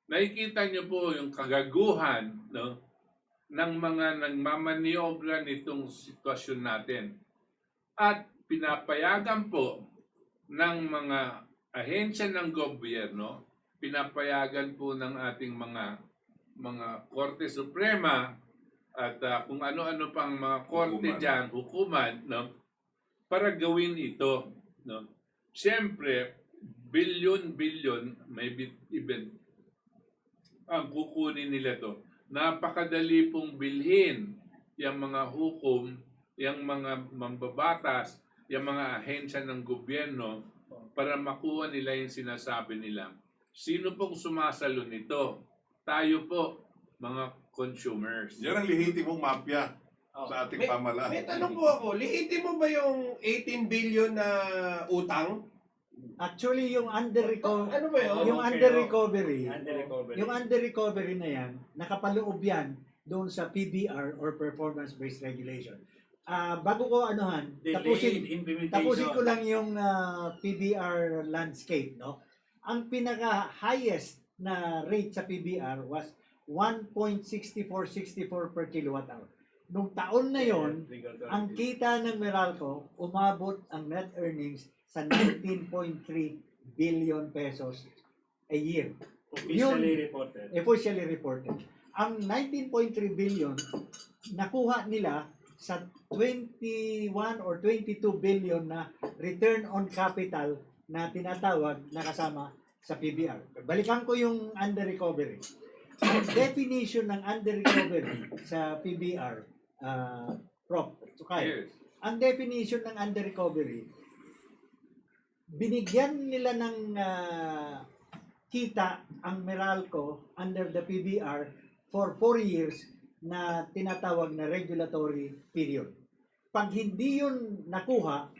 nakikita nyo po yung kagaguhan, no, ng mga nagmamaniobra nitong sitwasyon natin. At pinapayagan po ng mga ahensya ng gobyerno, pinapayagan po ng ating mga Korte Suprema at kung ano-ano pang mga korte Hukuman. dyan, hukuman, no, para gawin ito. No. Siyempre, bilyon-bilyon, maybe even ang kukunin nila to. Napakadali pong bilhin yung mga hukom, yung mga mambabatas, yung mga ahensya ng gobyerno para makuha nila yung sinasabi nila. Sino pong sumasalo nito? Tayo po, mga consumers. Yan ang lehitimong mafia Oh. sa ating May pamahalaan. tanong po ako, liitin mo ba yung 18 billion na utang? Actually, yung under-recovery, Ano ba yun? yung under-recovery, Under-recovery. yung under-recovery na yan, nakapaloob yan doon sa PBR or Performance-Based Regulation. Bago ko anuhan, Delayed implementation. tapusin ko lang yung PBR landscape, no? Ang pinaka-highest na rate sa PBR was 1.6464 per kilowatt hour. Nung taon na yon, Regulatory. ang kita ng Meralco, umabot ang net earnings sa 19.3 billion pesos a year. Officially reported. Officially reported. Ang 19.3 billion, nakuha nila sa 21 or 22 billion na return on capital na tinatawag na kasama sa PBR. Balikan ko yung under recovery. Ang definition ng under recovery sa PBR, Prof. Tukay, Yes. ang definition ng under recovery, binigyan nila ng kita ang Meralco under the PBR for 4 years na tinatawag na regulatory period. Pag hindi yun nakuha,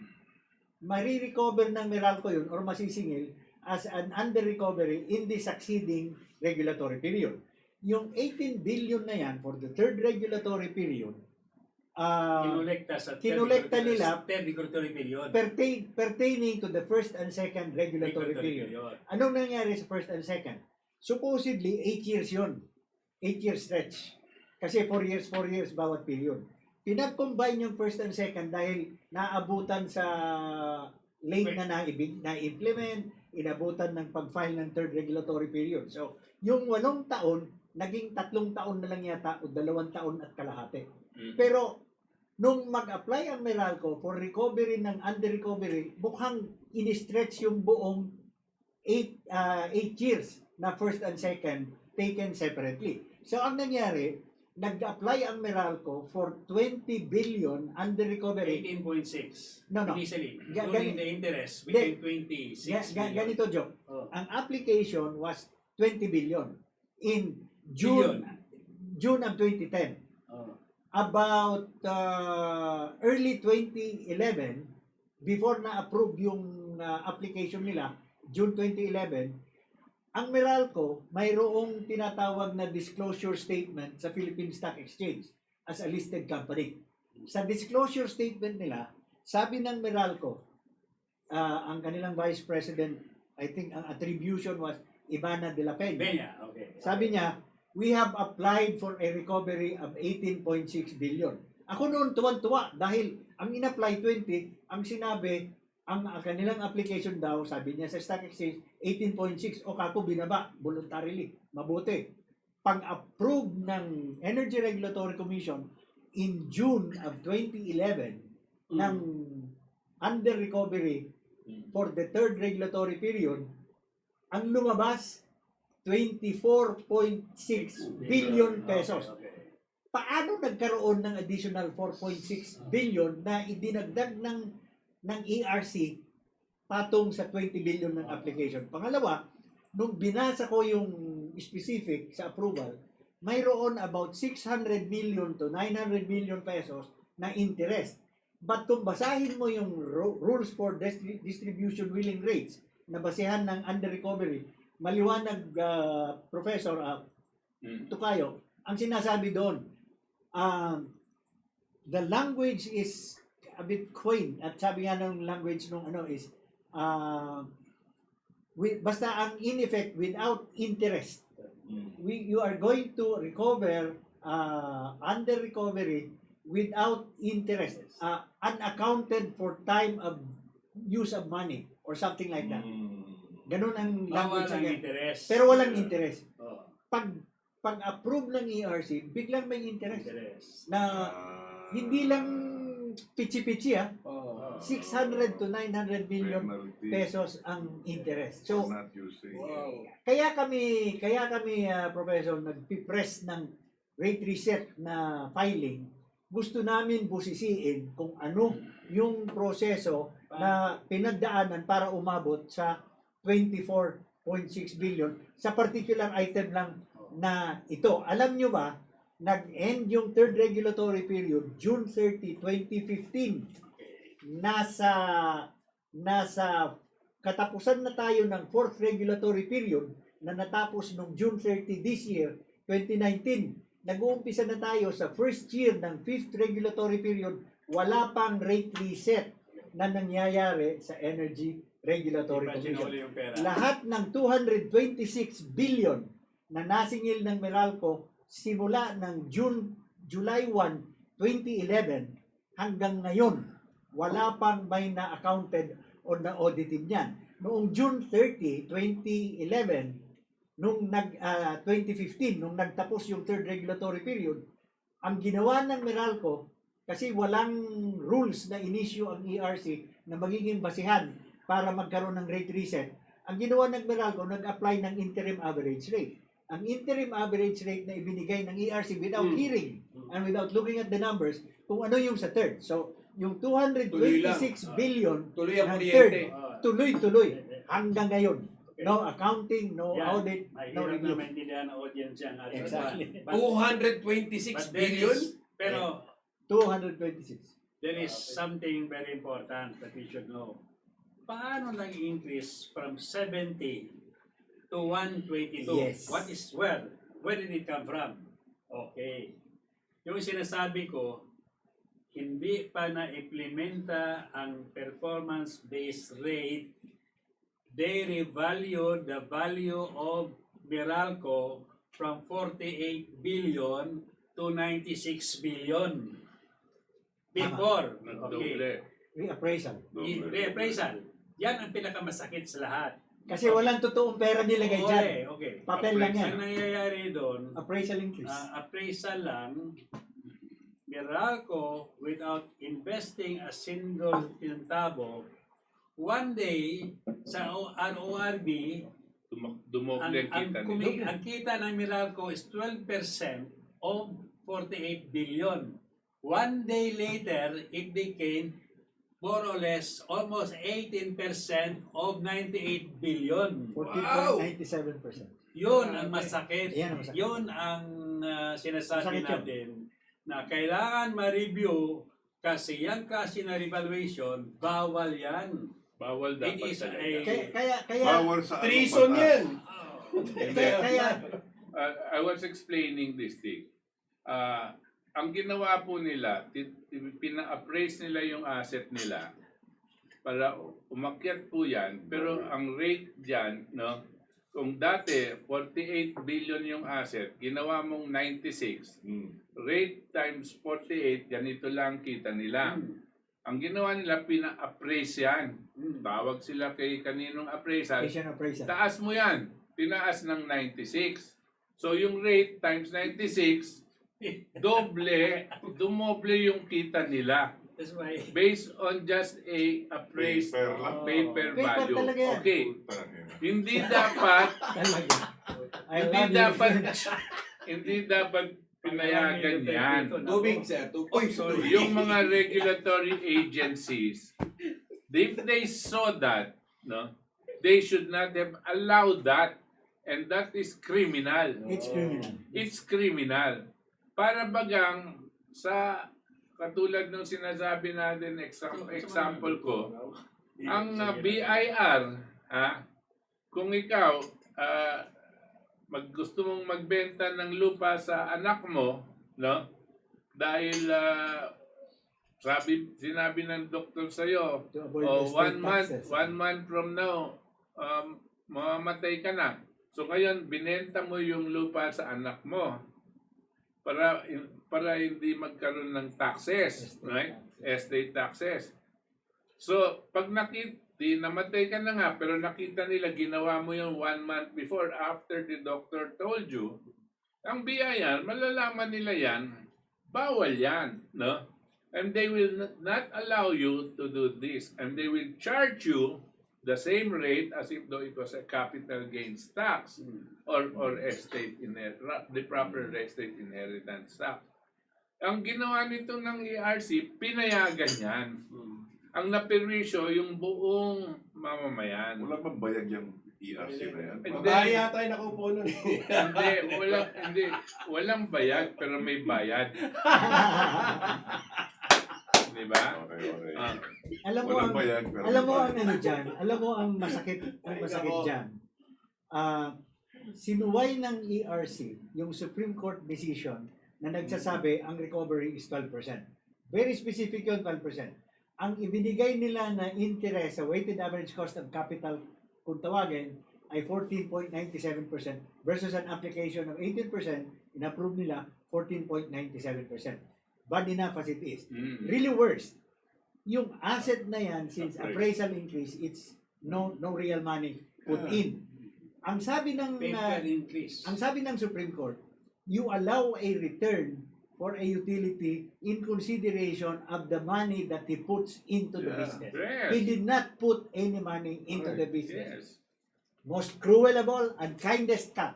marirecover ng Meralco yun or masisingil as an under recovery in the succeeding regulatory period. Yung 18 billion na yan for the third regulatory period, kinolekta nila third regulatory period. pertaining to the first and second regulatory period. Anong nangyari sa first and second? Supposedly, 8 years yun. 8 year stretch. Kasi 4 years bawat period. Pinag-combine yung first and second dahil naabutan sa late na na-implement, inabutan ng pag-file ng third regulatory period. So, yung 8 taon, naging 3 taon na lang yata o 2 taon at kalahati. Pero, nung mag-apply ang Meralco for recovery ng under-recovery, mukhang in-stretch yung buong 8 years na first and second taken separately. So, ang nangyari, nag-apply ang Meralco for 20 billion under recovery. 18.6. No. Initially, Ga- including gani- the interest, became 26 billion. Ganito, Joe. Oh. Ang application was 20 billion in June of 2010. Oh. About early 2011, before na-approve yung application nila, June 2011, ang Meralco mayroong tinatawag na disclosure statement sa Philippine Stock Exchange as a listed company. Sa disclosure statement nila, sabi ng Meralco, ang kanilang Vice President, I think ang attribution was Ivana de la Peña. Okay. Sabi niya, we have applied for a recovery of 18.6 billion. Ako noon tuwan-tuwa dahil ang in-apply 20, ang sinabi, ang kanilang application daw, sabi niya sa Stock Exchange, 18.6 o kako binaba voluntarily. Mabuti. Pag-approve ng Energy Regulatory Commission in June of 2011 ng under recovery for the third regulatory period, ang lumabas 24.6 billion pesos. Okay. Paano nagkaroon ng additional 4.6 billion na idinagdag ng ERC patong sa 20 billion ng application? Pangalawa, nung binasa ko yung specific sa approval, mayroon about 600 million to 900 million pesos na interest. But kung basahin mo yung rules for distribution willing rates na basehan ng under recovery, maliwanag, Professor Tukayo, ang sinasabi doon, the language is a bit quaint at sabi nga ng language nung is basta ang in effect without interest you are going to recover under recovery without interest, unaccounted for time of use of money or something like that. Ganun ang language Bawal ang niya. interest. Pero walang interest. Oh, Pag-approve ng ERC, biglang may interest. interest. Na hindi lang pichi-pichi 600 to 900 million Penalty pesos ang interest. So, for not using. kaya kami Professor, nagpipress ng rate reset na filing. Gusto namin busisiin kung ano yung proseso na pinagdaanan para umabot sa 24.6 billion sa particular item lang na ito. Alam nyo ba, nag-end yung third regulatory period June 30, 2015. Nasa katapusan na tayo ng fourth regulatory period na natapos noong June 30 this year, 2019. Nag-uumpisa na tayo sa first year ng fifth regulatory period, wala pang rate reset na nangyayari sa Energy Regulatory Commission. Lahat ng 226 billion na nasingil ng Meralco simula ng July 1, 2011 hanggang ngayon, wala pang may na-accounted o na-audited niyan. Noong June 30, 2011, 2015, nung nagtapos yung third regulatory period, ang ginawa ng Meralco, kasi walang rules na inisyu ang ERC na magiging basihan para magkaroon ng rate reset, ang ginawa ng Meralco, nag-apply ng interim average rate. Ang interim average rate na ibinigay ng ERC without hearing and without looking at the numbers, kung ano yung sa third. So, yung 226 billion Tuloy ang ng kuryente. tuloy-tuloy hanggang ngayon. No accounting, no Yeah, audit, no mahirap review. na maintindihan ng audience yan. Exactly. 226 billion? Pero 226. there is something very important that we should know. Paano nag-increase from 70 to 122? Yes. What is where did it come from? Okay. Yung sinasabi ko, hindi pa na-implementa ang performance-based rate. They revalued the value of Meralco from 48 billion to 96 billion. Before. Nagdoble. Reappraisal. Reappraisal. Yan ang pinakamasakit sa lahat. Kasi walang totoong pera nilagay dyan. Okay. Papel lang yan. Ang nangyayari doon, Appraisal increase. appraisal lang, Meralco, without investing a single centavo, one day, sa RORB, Dumoble ang kita nila. ang kita ng Meralco is 12% of 48 billion. One day later, it became more or less almost 18% of 98 billion. 14.97%. Yun ang masakit. Yan ang masakit. Yun ang sinasabi Masakit yun. natin na kailangan ma-review kasi yan kasi na revaluation, bawal yan. Bawal It dapat is talaga. Kaya Bawal sa Treason anong yan. kaya I was explaining this thing. Ang ginawa po nila, pina-appraise nila yung asset nila para umakyat po yan. Pero ang rate dyan, no, kung dati 48 billion yung asset, ginawa mong 96, rate times 48, ganito lang kita nila. Ang ginawa nila, pina-appraise yan. Tawag sila kay kaninong appraisal. Asian appraisal. Taas mo yan. Tinaas ng 96. So yung rate times 96, dumoble yung kita nila. That's why Based on just a appraised Paper lang. paper Paper value. talaga yan. Okay. Hindi dapat Talaga. I hindi love you. dapat hindi dapat pinayagan yan. Tubig, sir. Tubig. Yung mga regulatory agencies, if they saw that, no, they should not have allowed that. And that is criminal. It's criminal. It's criminal. Para bagang sa katulad ng sinasabi natin example ko, ang BIR, kung ikaw gusto mong magbenta ng lupa sa anak mo, no? Dahil sinabi ng doktor sa iyo, To avoid the state taxes. 1 month from now, mamamatay ka na. So ngayon, binenta mo yung lupa sa anak mo para hindi magkaroon ng taxes, right? Estate taxes. So, pag namatay ka na nga, pero nakita nila, ginawa mo yung 1 month before, after the doctor told you, ang BIR, malalaman nila yan, bawal yan, no? And they will not allow you to do this. And they will charge you the same rate as if though it was a capital gains tax or the proper estate inheritance tax. Ang ginawa nito ng ERC, pinayagan yan. Ang naperwisyo, yung buong mamamayan. Wala bang bayag yung ERC na yan? Hindi. Magaya tayo nakupo nun. Walang bayad, pero may bayad. Di ba? Okay. Alam mo Walang ang bayag, pero alam mo may ang bayad. ano diyan, alam mo ang masakit diyan. Sinuway ng ERC yung Supreme Court decision na nagsasabi ang recovery is 12%. Very specific yun, 12%. Ang ibinigay nila na interest sa weighted average cost of capital kung tawagin ay 14.97% versus an application of 18%, in-approve nila 14.97%. Bad enough as it is. Really worse. Yung asset na yan, since appraisal increase, it's no real money put in. Ang sabi ng Supreme Court, you allow a return for a utility in consideration of the money that he puts into the business. Yes. He did not put any money into the business. Yes. Most cruelable and kindest cut.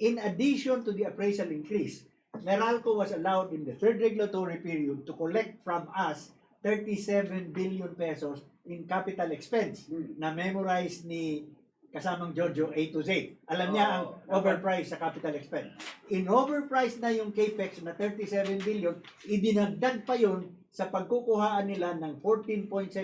In addition to the appraisal increase, Meralco was allowed in the third regulatory period to collect from us 37 billion pesos in capital expense na memorize ni kasamang JOJO A to Z. Alam niya ang overprice sa capital expense. In overprice na yung capex na 37 billion, idinagdag pa yun sa pagkukuhaan nila ng 14.79%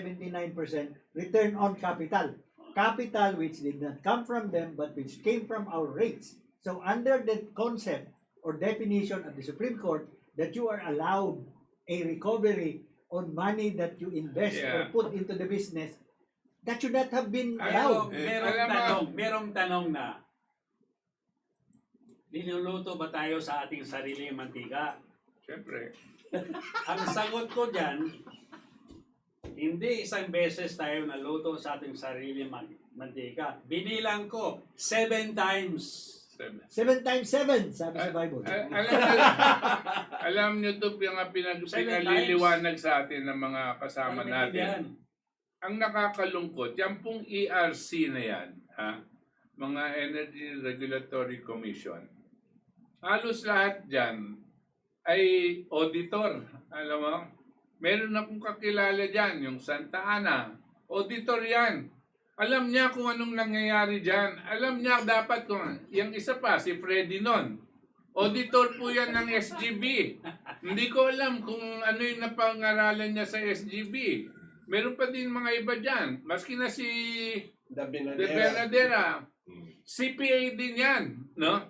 return on capital. Capital which did not come from them but which came from our rates. So under the concept or definition of the Supreme Court that you are allowed a recovery on money that you invest or put into the business, that should not have been allowed. Merong tanong na, niluluto ba tayo sa ating sariling mantika? Siyempre. Ang sagot ko dyan, hindi isang beses tayo naluto sa ating sariling mantika. Binilang ko, 7 times. 7 times 7, sabi sa Bible. Alam niyo ito yung pinaliliwanag sa atin ng mga kasama natin. Ang nakakalungkot, yan pong ERC na yan, mga Energy Regulatory Commission, halos lahat dyan ay auditor. Alam mo, meron akong kakilala dyan, yung Santa Ana, auditor yan. Alam niya kung anong nangyayari dyan. Alam niya dapat kung, yung isa pa, si Freddy nun. Auditor po yan ng SGB. Hindi ko alam kung ano yung napangaralan niya sa SGB. Meron pa din mga iba dyan. Maski na si De Benadera. CPA din yan. No?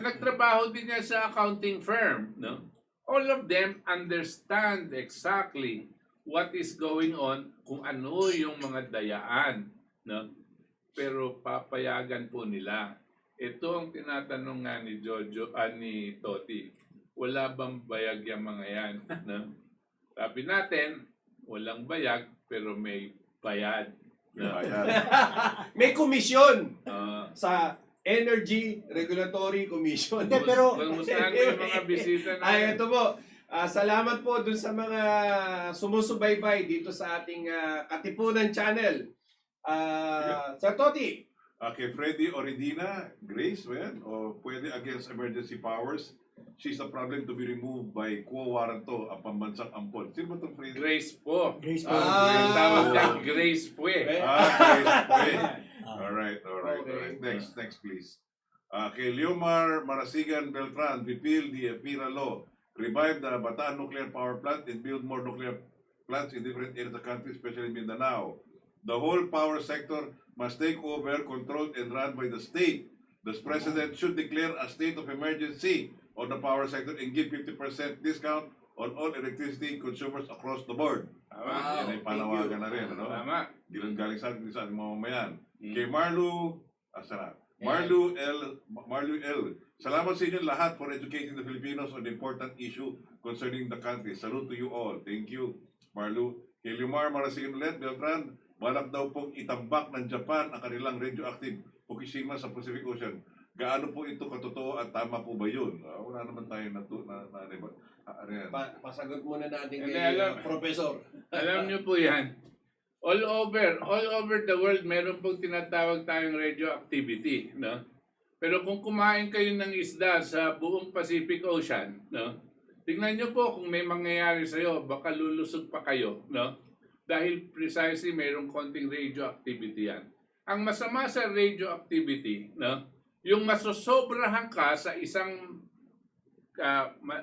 Nagtrabaho din yan sa accounting firm. No? All of them understand exactly what is going on, kung ano yung mga dayaan, no? Pero papayagan po nila. Ito ang tinatanong nga ni JOJO, ni Toti. Wala bang bayag yung mga yan, no? Sabi natin, walang bayag, pero may bayad. No? May komisyon sa Energy Regulatory Commission. Hindi, pero Kumustahan mo yung mga bisita na Ay, ito po. Salamat po dun sa mga sumusubaybay dito sa ating Katipunan channel. Sir Toti. Okay, Freddy Oridina, Grace, well, o pwede against emergency powers. She's a problem to be removed by quo warranto, ang pambansang ampon. Sino ba itong Freddy? Grace po. Grace Tawag niya Grace po eh. Grace, okay. Alright. Okay. Next please. Kay Leomar Marasigan Beltran, repeal the EPIRA law. Revive the Bataan nuclear power plant and build more nuclear plants in different areas of the country, especially Mindanao. The whole power sector must take over, controlled and run by the state. The president should declare a state of emergency on the power sector and give 50% discount on all electricity consumers across the board. Tama. Yan ay panawagan na rin, ano? Tama. Galing sa ating mamamayan. Kay Marlo, Marlu L. Salamat sa inyo lahat for educating the Filipinos on the important issue concerning the country. Salute to you all. Thank you, Marlu. Kay Lumar Marasigan ulit, Beltran, balak daw pong itambak ng Japan ang kanilang radioactive Fukushima sa Pacific Ocean. Gaano po ito katotoo at tama po ba yun? Wala naman tayo ano yan? Pasagot muna natin Hindi, kay alam. Professor. Alam niyo po yan. All over the world, meron pong tinatawag tayong radioactivity, no? Pero kung kumain kayo ng isda sa buong Pacific Ocean, no? Tingnan niyo po kung may mangyayari sa iyo, baka lulusog pa kayo, no? Dahil precisely mayroong konting radioactivity yan. Ang masama sa radioactivity, no? Yung masosobrahan ka sa isang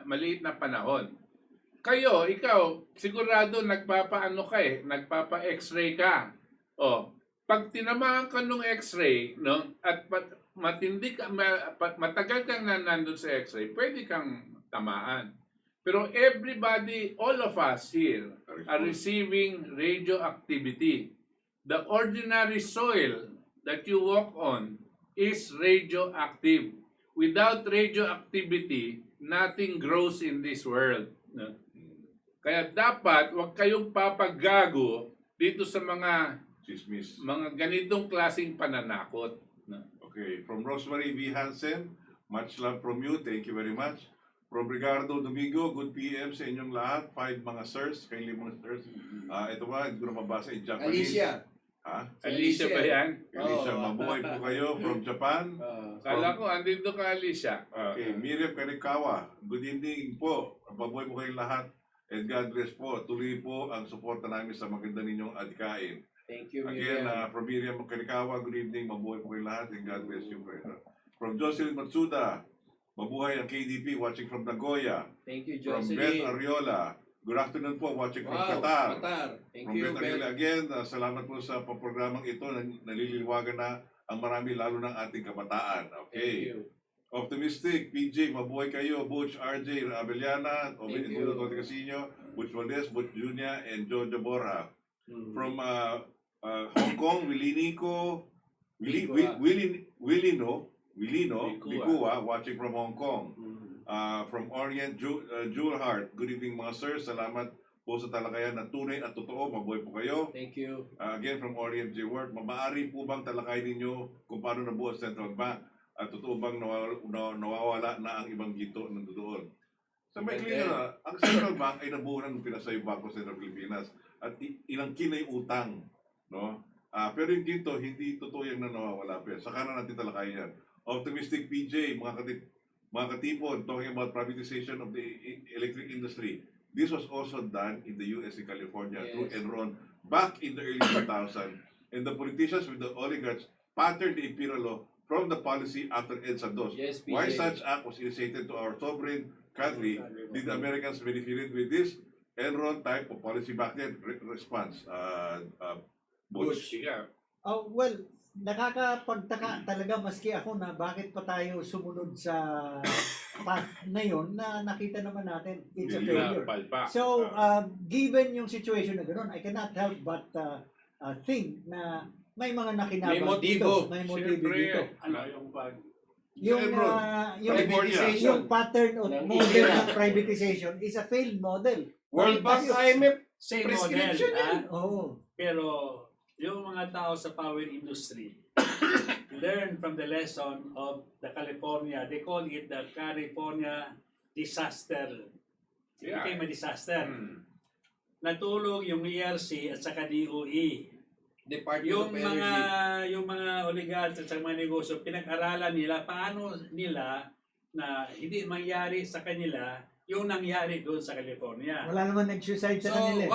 maliit na panahon. Ikaw, sigurado nagpapa-ano ka nagpapa-x-ray ka. Pag tinamaan ka ng x-ray, no, at matagal kang nandun sa x-ray, pwede kang tamaan. Pero everybody, all of us here, are receiving radioactivity. The ordinary soil that you walk on is radioactive. Without radioactivity, nothing grows in this world. No? Kaya dapat wag kayong papagago dito sa mga Chismis. mga ganitong klaseng pananakot. No? Okay, from Rosemary V. Hansen, much love from you. Thank you very much. From Ricardo Domingo, good PM sa inyong lahat. 5 mga sirs, kay 5 sirs. Ito ba, hindi ko na mabasa in Japanese. Alicia. Ha? Alicia ba yan? Alicia, mabuhay po kayo from Japan. Kala ko, andito ka, Alicia. Okay, Miriam Kanikawa, good evening po. Mabuhay po kayong lahat. And God bless po. Tuloy po ang suporta namin sa maganda ninyong adikain. Thank you, Again, Miriam. from Miriam Kanikawa, good evening. Mabuhay po kayong lahat. And God bless you. From Jocelyn Matsuda, mabuhay ang KDP watching from Nagoya. Thank you, From Jocelyn. Beth Ariola, good afternoon po watching from Qatar. Thank From you, Beth Ariola again, salamat po sa programang ito na naliliwagan na ang marami lalo ng ating kabataan. Thank Okay. you. Optimistic, PJ, mabuhay kayo, Butch, RJ, Javellana, Thank you. Toti Casiño, Butch Valdes, Butch JUNIA, and JOJO BORJA. From Hong Kong, Willino, Bikua, watching from Hong Kong. From Orient, Jewel Heart, good evening mga sir, salamat po sa talakayan na tunay at totoo, mabuhay po kayo. Thank you. Again, from Orient Jewel, maaari po bang talakayin ninyo kung paano nabuo ang Central Bank? At totoo bang nawawala na ang ibang ginto ng doon? Sa may na, ang Central Bank ay nabuo ng Pinasay Bangko Sentral Pilipinas at inangkin na yung utang. No? Pero yung ginto, hindi totoo yung nawawala pa. Saka na natin talakayin yan. Optimistic PJ, mga katipon, talking about privatization of the electric industry. This was also done in the US and California through Enron back in the early 2000s. And the politicians with the oligarchs patterned the imperial law from the policy after EDSA II. Yes, PJ. Why such act was initiated to our sovereign country? Did the Americans benefit with this Enron type of policy back then? Response, Butch. Sige. Well, nakakapagtaka talaga maski ako na bakit pa tayo sumunod sa path na yun na nakita naman natin it's a failure. So, given yung situation na gano'n, I cannot help but think na may mga nakinabang dito. May motibo dito. Ano yung pag... Yung pattern of model ng privatization is a failed model. World Bank, IMF, Same prescription model, yan. Oo. pero yung mga tao sa power industry learn from the lesson of the California. They call it the California disaster. It became a disaster. Natulog yung ERC at saka DOE. Department of Energy. Yung mga oligarchs at mga negosyo, pinag-aralan nila paano nila na hindi mangyari sa kanila yung nangyari doon sa California. Wala naman nag-suicide sa kanila.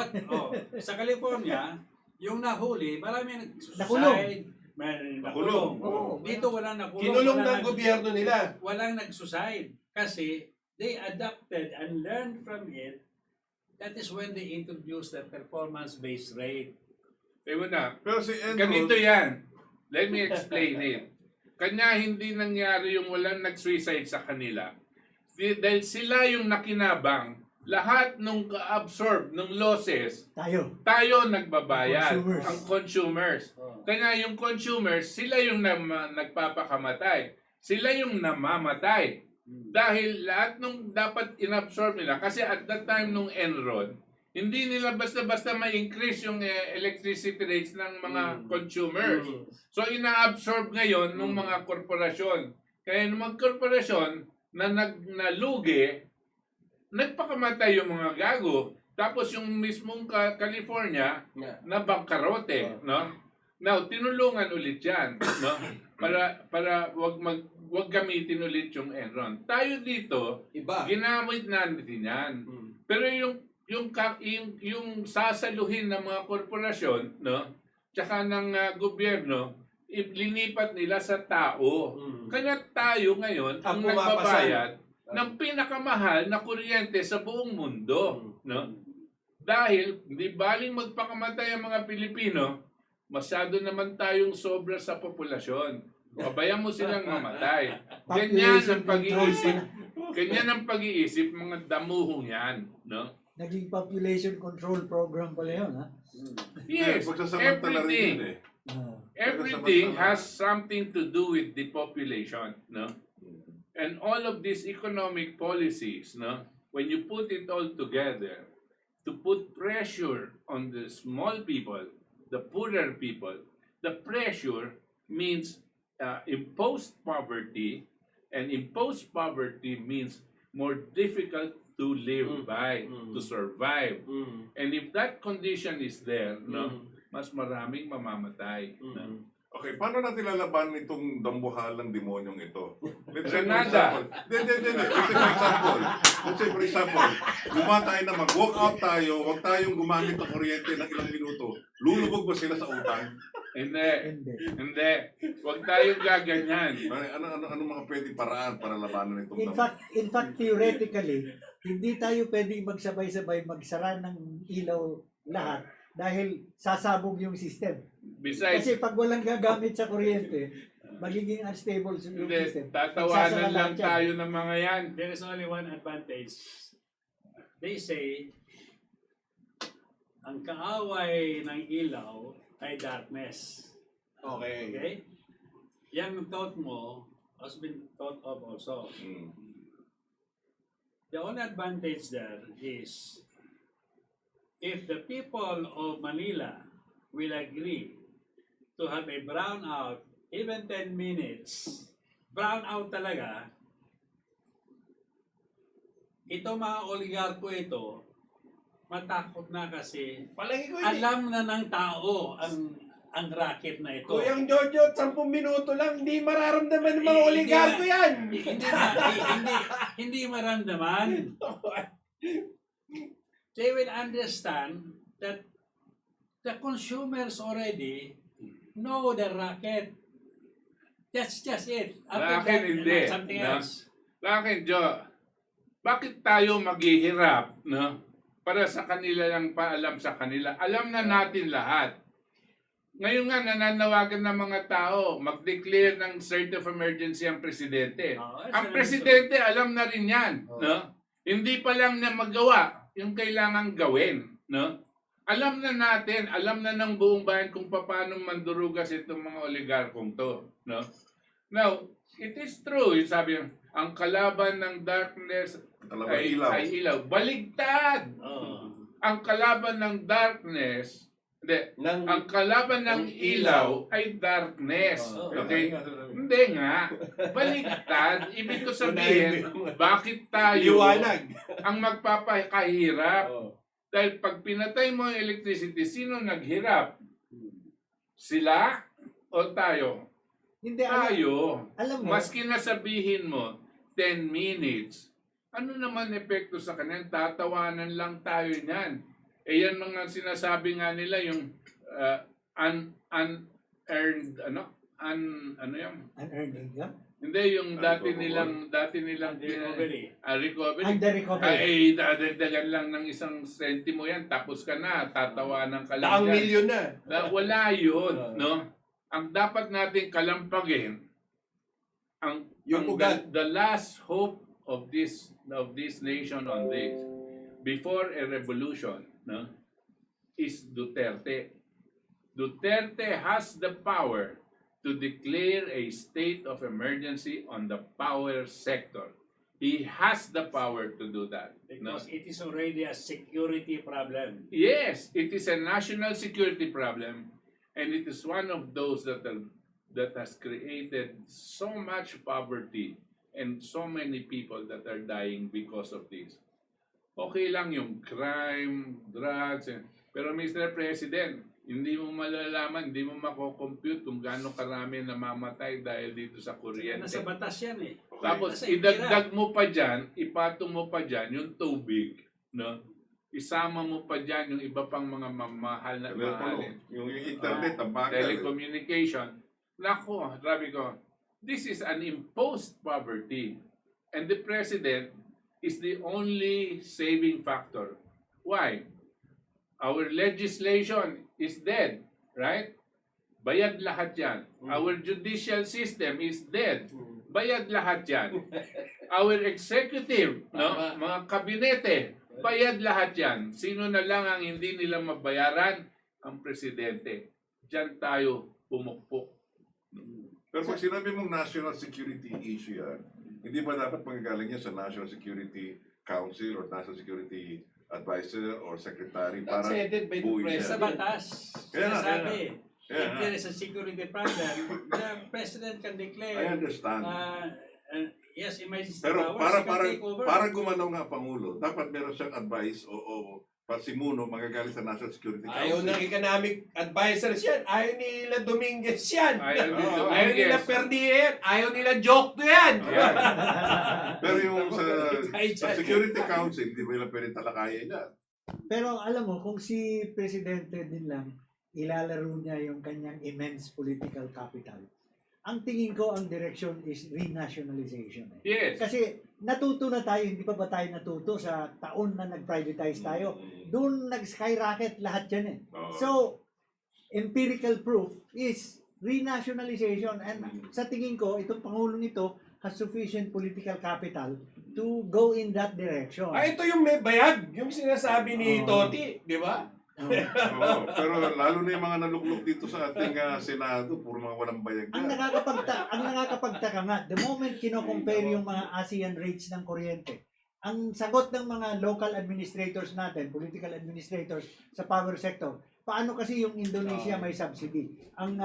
Sa California, yung nahuli, marami Nakulong. may nakulong. Oo. Dito walang nakulong. Kinulong walang ng gobyerno nila. Walang nag-suicide. Kasi they adapted and learned from it. That is when they introduced the performance-based rate. Ewan na. Pero si Enron, Ganito yan. Let me explain it. Kanya hindi nangyari yung walang nag-suicide sa kanila. Dahil sila yung nakinabang lahat nung ka-absorb ng losses, Tayo nagbabayad, Consumers. ang consumers. Kaya yung consumers, sila yung nagpapakamatay. Sila yung namamatay. Dahil lahat nung dapat inabsorb nila, kasi at that time nung Enron, hindi nila basta-basta ma-increase yung electricity rates ng mga consumers. So ina-absorb ngayon ng mga korporasyon. Kaya ng mga korporasyon na nalugi, nagpakamatay yung mga gago. Tapos yung mismong California na bangkarote, no? Now, tinulungan ulit 'yan, no? Para wag gamitin ulit yung Enron. Tayo dito, ginamit natin 'yan. Pero yung sasaluhin ng mga korporasyon, no? Tsaka ng gobyerno, linipat nila sa tao. Kaya tayo ngayon ang nagbabayad ng pinakamahal na kuryente sa buong mundo, no? Dahil di baling magpakamatay ang mga Pilipino, masyado naman tayong sobra sa populasyon. Pabayaan mo silang mamatay. Ganyan ang pag-iisip. Ganyan ang pag-iisip mga damuhong yan, no? Naging population control program pala yun, ha? Yes, Pagsasamantala rin yun everything has something to do with the population, no? And all of these economic policies, no, when you put it all together, to put pressure on the small people, the poorer people, the pressure means imposed poverty, and imposed poverty means more difficult to live by, to survive. And if that condition is there, no, mas maraming mamamatay. No? Okay, paano natin lalabanan itong dambuhalang demonyong ito? Let's say for Granada. example, Let's say for example, gumawa tayo na mag-walk out tayo, huwag tayong gumamit ng kuryente ng ilang minuto. Lulubog ba sila sa utang? Hindi. Huwag tayong gaganyan. Ano mga pwedeng paraan para labanan itong In fact, theoretically, hindi tayo pwedeng magsabay-sabay magsara ng ilaw lahat dahil sasabog yung system. Besides, Kasi pag walang gagamit sa kuryente, magiging unstable yung hindi, system. tatawanan lang tayo ng mga yan. There is only one advantage. They say, ang kaaway ng ilaw ay darkness. Okay? Yan thought mo has been thought of also. The only advantage there is if the people of Manila will agree to have a brownout, even 10 minutes, brownout talaga, ito mga oligarko ito, matakot na kasi alam na ng tao ang racket na ito. Kuyang Jojo, 10 minuto lang, hindi mararamdaman ng mga oligarko yan. Hindi maramdaman. They will understand that the consumers already know the racket. That's just it. After Racket that, hindi. something No? else. Bakit, Jo? Bakit tayo maghihirap, no? Para sa kanila lang paalam sa kanila. Alam na natin lahat. Ngayon nga, nananawagan ng mga tao, mag-declare ng state of emergency ang presidente. Ang presidente, alam na rin yan. No? Hindi pa lang na magawa yung kailangang gawin. No? Alam na natin, alam na ng buong bayan kung paano mandurugas itong mga oligarkong to. No? Now, it is true, yung sabi, ang kalaban ng darkness ay ilaw. Baligtad! Ang kalaban ng darkness, ang kalaban ng ilaw ay darkness. Okay? Hindi nga. Baligtad. Ibig ko sabihin, bakit tayo ang magpapakahirap? Dahil pag pinatay mo ang electricity, sino naghirap? Sila o tayo? Hindi, Tayo. alam mo, Maski nasabihin mo, 10 minutes, ano naman epekto sa kanila? Tatawanan lang tayo niyan. Eh yan mga sinasabi nga nila yung unearned, unearned income? Hindi, yung dati nilang Recovery. recovery. Under recovery. Ay, dadagdagan lang ng 1 sentimo yan, tapos ka na, tatawanan ka lang. 1 milyon na. Wala yun, no? Ang dapat natin kalampagin, Yung ugat. the last hope of this nation on this, before a revolution, no, is Duterte. Duterte has the power to declare a state of emergency on the power sector. He has the power to do that. No? Because it is already a security problem. Yes, it is a national security problem, and it is one of those that has created so much poverty and so many people that are dying because of this. Okay lang yung crime, drugs, pero Mr. President, hindi mo malalaman, hindi mo mako-compute kung gaano karami namamatay dahil dito sa kuryente. Nasa batas yan eh. Tapos Nasa idagdag mo pa dyan, ipatong mo pa dyan yung tubig, no? Isama mo pa dyan yung iba pang mga mamahal na mahalin. Yung internet, ang bagal. Telecommunication. Nako, sabi ko, this is an imposed poverty. And the president is the only saving factor. Why? Our legislation is dead, right? Bayad lahat yan. Our judicial system is dead. Bayad lahat yan. Our executive, no, mga kabinete, bayad lahat yan. Sino na lang ang hindi nila mabayaran? Ang presidente. Diyan tayo pumukpok. Pero pag sinabi mong national security issue yan, hindi ba dapat manggagaling yan sa National Security Council or National Security Advisor or Secretary That's para headed by the buuin Sa yan? batas, Kaya na, sinasabi, kaya if na. there is a security problem, the president can I declare, understand. yes, emergency Pero powers, para he can take over. para gumanaw nga Pangulo, dapat meron siyang advice o pasimuno magagaling sa National Security Ayaw Council. ng economic advisors yan. Ayaw nila Dominguez yan. Ayaw ni Oo. Dominguez. Ayaw nila Perdier yan. Ayaw nila Jokto yan. Yan. Pero yung Ay, sa Security Council, hindi mo nila pwede talakayan yan. Pero alam mo, kung si Presidente din lang, ilalaro niya yung kanyang immense political capital. Ang tingin ko, ang direction is renationalization. Yes. Kasi natuto na tayo, hindi pa ba tayo natuto sa taon na nag-privatize tayo? Doon nag-skyrocket lahat yan eh. Oo. So, empirical proof is renationalization. And sa tingin ko, itong Pangulong ito has sufficient political capital to go in that direction. Ito yung may bayag. Yung sinasabi ni Toti. Di ba? Oo, pero lalo na yung mga naluklok dito sa ating Senado, puro mga walang bayag Ang yan. nakakapagtaka nga, the moment kino-compare yung mga ASEAN rates ng kuryente, ang sagot ng mga local administrators natin, political administrators sa power sector, paano kasi yung Indonesia may subsidy, ang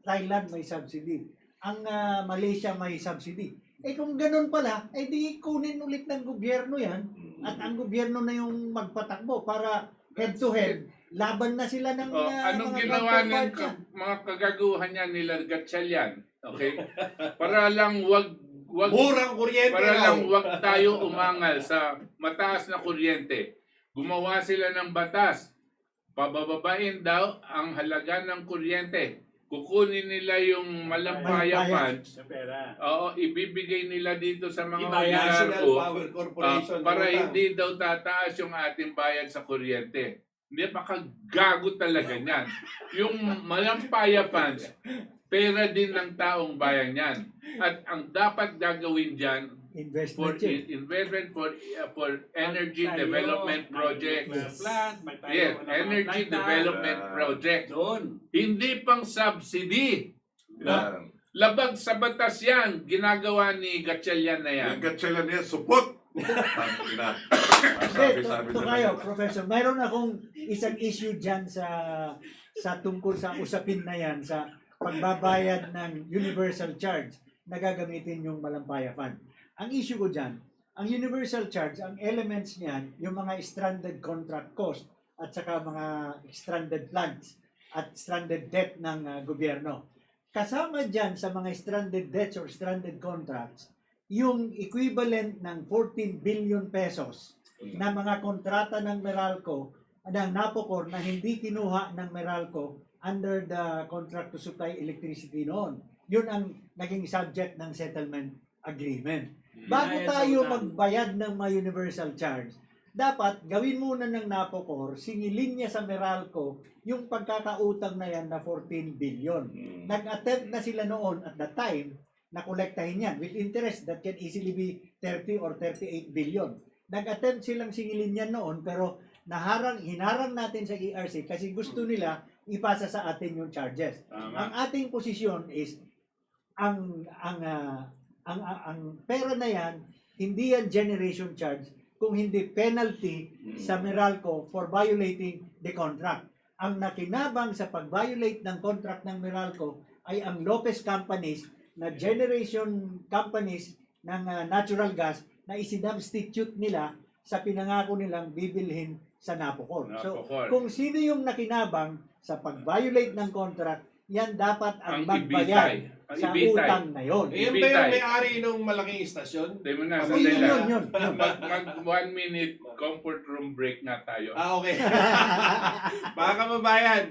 Thailand may subsidy, ang Malaysia may subsidy. Eh kung ganun pala, eh di kunin ulit ng gobyerno yan at ang gobyerno na yung magpatakbo para head to head, laban na sila ng Anong mga ginawa ng counterparts yan. mga kagaguhan niya nila Gatchalian? Okay? Para lang wag Murang kuryente para raw. lang wag tayo umangal sa mataas na kuryente. Gumawa sila ng batas. Pabababain daw ang halaga ng kuryente. Kukunin nila yung malampaya Malampaya. funds. Sa pera. Oo, ibibigay nila dito sa mga Ibayan. National oligarko Power Corporation. para Ano hindi daw tataas yung ating bayad sa kuryente. Hindi, makagago talaga niyan. Yung malampaya funds, pera din ng taong bayan yan. At ang dapat gagawin dyan, for Investment yun. investment for energy Magtayo, development projects. mag- plant, magtayo Yes, ng mga energy planta. development project. Doon. Hindi pang subsidy. Yan. Labag sa batas yan, ginagawa ni Gatchalian na yan. Yung gatsalan niya, support! Hindi, Sabi to kayo, Professor. Mayroon akong isang issue dyan sa tungkol sa usapin na yan, sa pagbabayad ng universal charge na gagamitin yung Malampaya Fund. Ang issue ko dyan, ang universal charge, ang elements niyan, yung mga stranded contract cost at saka mga stranded plants at stranded debt ng gobyerno. Kasama dyan sa mga stranded debts or stranded contracts, yung equivalent ng 14 billion pesos na mga kontrata ng Meralco, ng Napocor na hindi kinuha ng Meralco under the contract to supply electricity noon. Yun ang naging subject ng settlement agreement. Bago Binayad sa tayo utang. magbayad ng mga universal charge, dapat gawin muna ng Napocor, singilin niya sa Meralco yung pagkakautang na yan na 14 billion. Nag-attempt na sila noon at that time na kolektahin yan with interest that can easily be 30 or 38 billion. nag-attempt silang singilin yan noon, pero hinarang natin sa ERC kasi gusto nila ipasa sa atin yung charges. Ang Tama. ating posisyon is ang pera na yan, hindi yan generation charge, kung hindi penalty sa Meralco for violating the contract. Ang nakinabang sa pag-violate ng contract ng Meralco ay ang Lopez companies na generation companies ng natural gas na isinubstitute nila sa pinangako nilang bibilhin sa Napocor. So, Napocor. kung sino yung nakinabang sa pag-violate ng contract, yan dapat ang magbayad Ang sa ibitay. utang na yon. Yan ba yung may-ari ng malaking istasyon? Tayo mo na, Yun, sandali lang. yun. Mag 1 minute comfort room break na tayo. Okay. Mga kababayan,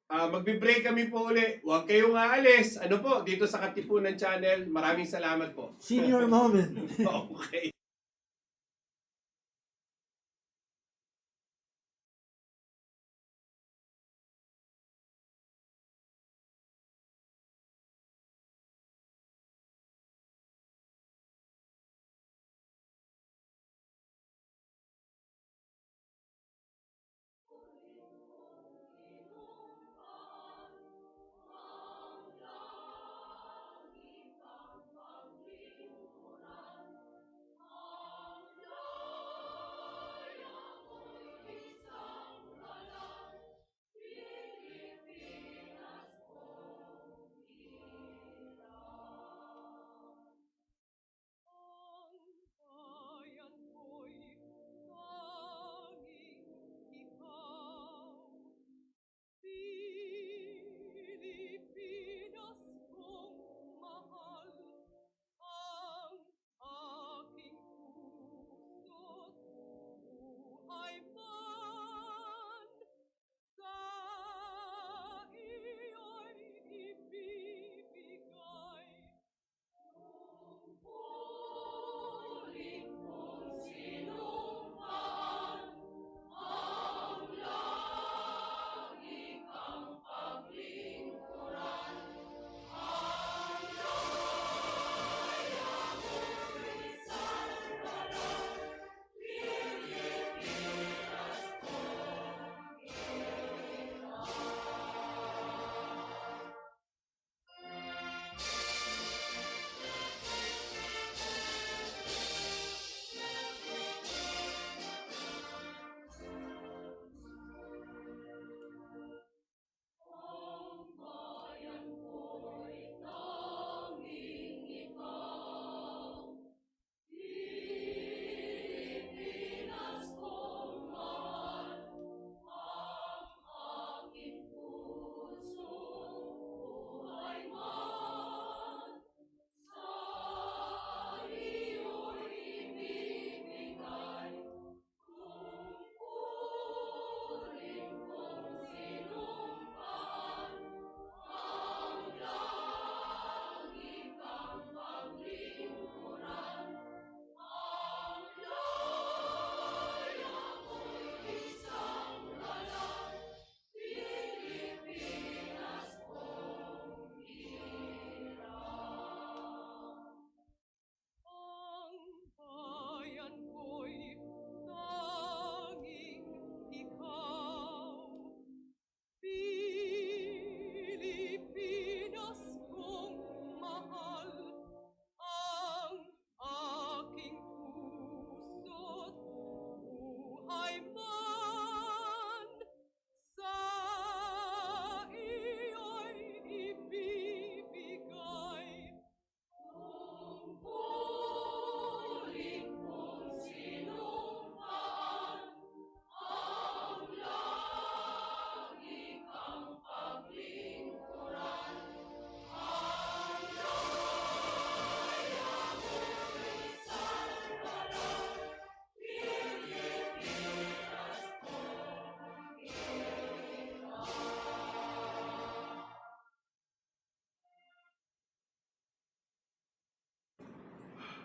magbe-break kami po uli. Huwag kayong aalis. Ano po, dito sa Katipunan Channel. Maraming salamat po. Senior moment. Okay.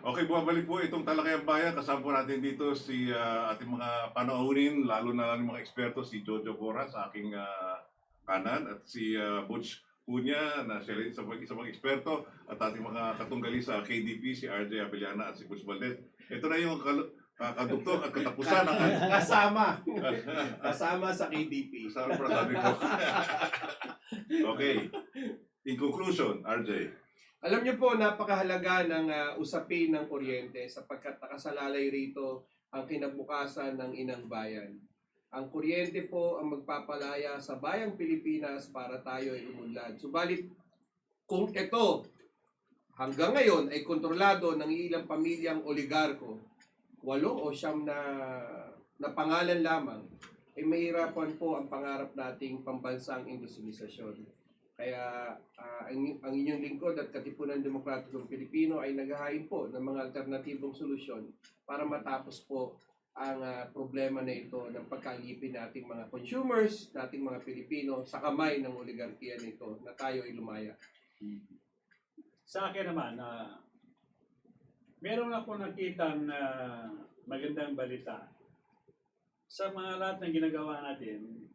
Okay, bumabalik po itong Talakayan Bayan. Kasama po natin dito si ating mga panaunin, lalo na lang mga eksperto, si JOJO sa aking kanan, at si Butch na siya rin isang mga eksperto, at ating mga katunggali sa KDP, si RJ Javellana at si Butch Valdes. Ito na yung kakadugtong at katapusan ng Kasama sa KDP. Sabi ko. Okay. In conclusion, RJ. Alam niyo po, napakahalaga ng usapin ng kuryente sapagkat nakasalalay rito ang kinabukasan ng inang bayan. Ang kuryente po ang magpapalaya sa bayang Pilipinas para tayo ay umunlad. Subalit, kung ito hanggang ngayon ay kontrolado ng ilang pamilyang oligarko, 8 o 9 na pangalan lamang, ay mahirapan po ang pangarap nating pambansang industrialisasyon. Kaya ang inyong lingkod at Katipunan Demokratikong Pilipino ay naghahain po ng mga alternatibong solusyon para matapos po ang problema na ito ng pagkalipin nating mga consumers, nating mga Pilipino sa kamay ng oligarkiya nito na tayo ay lumaya. Sa akin naman, meron ako nakitang magandang balita. Sa mga lahat ng ginagawa natin,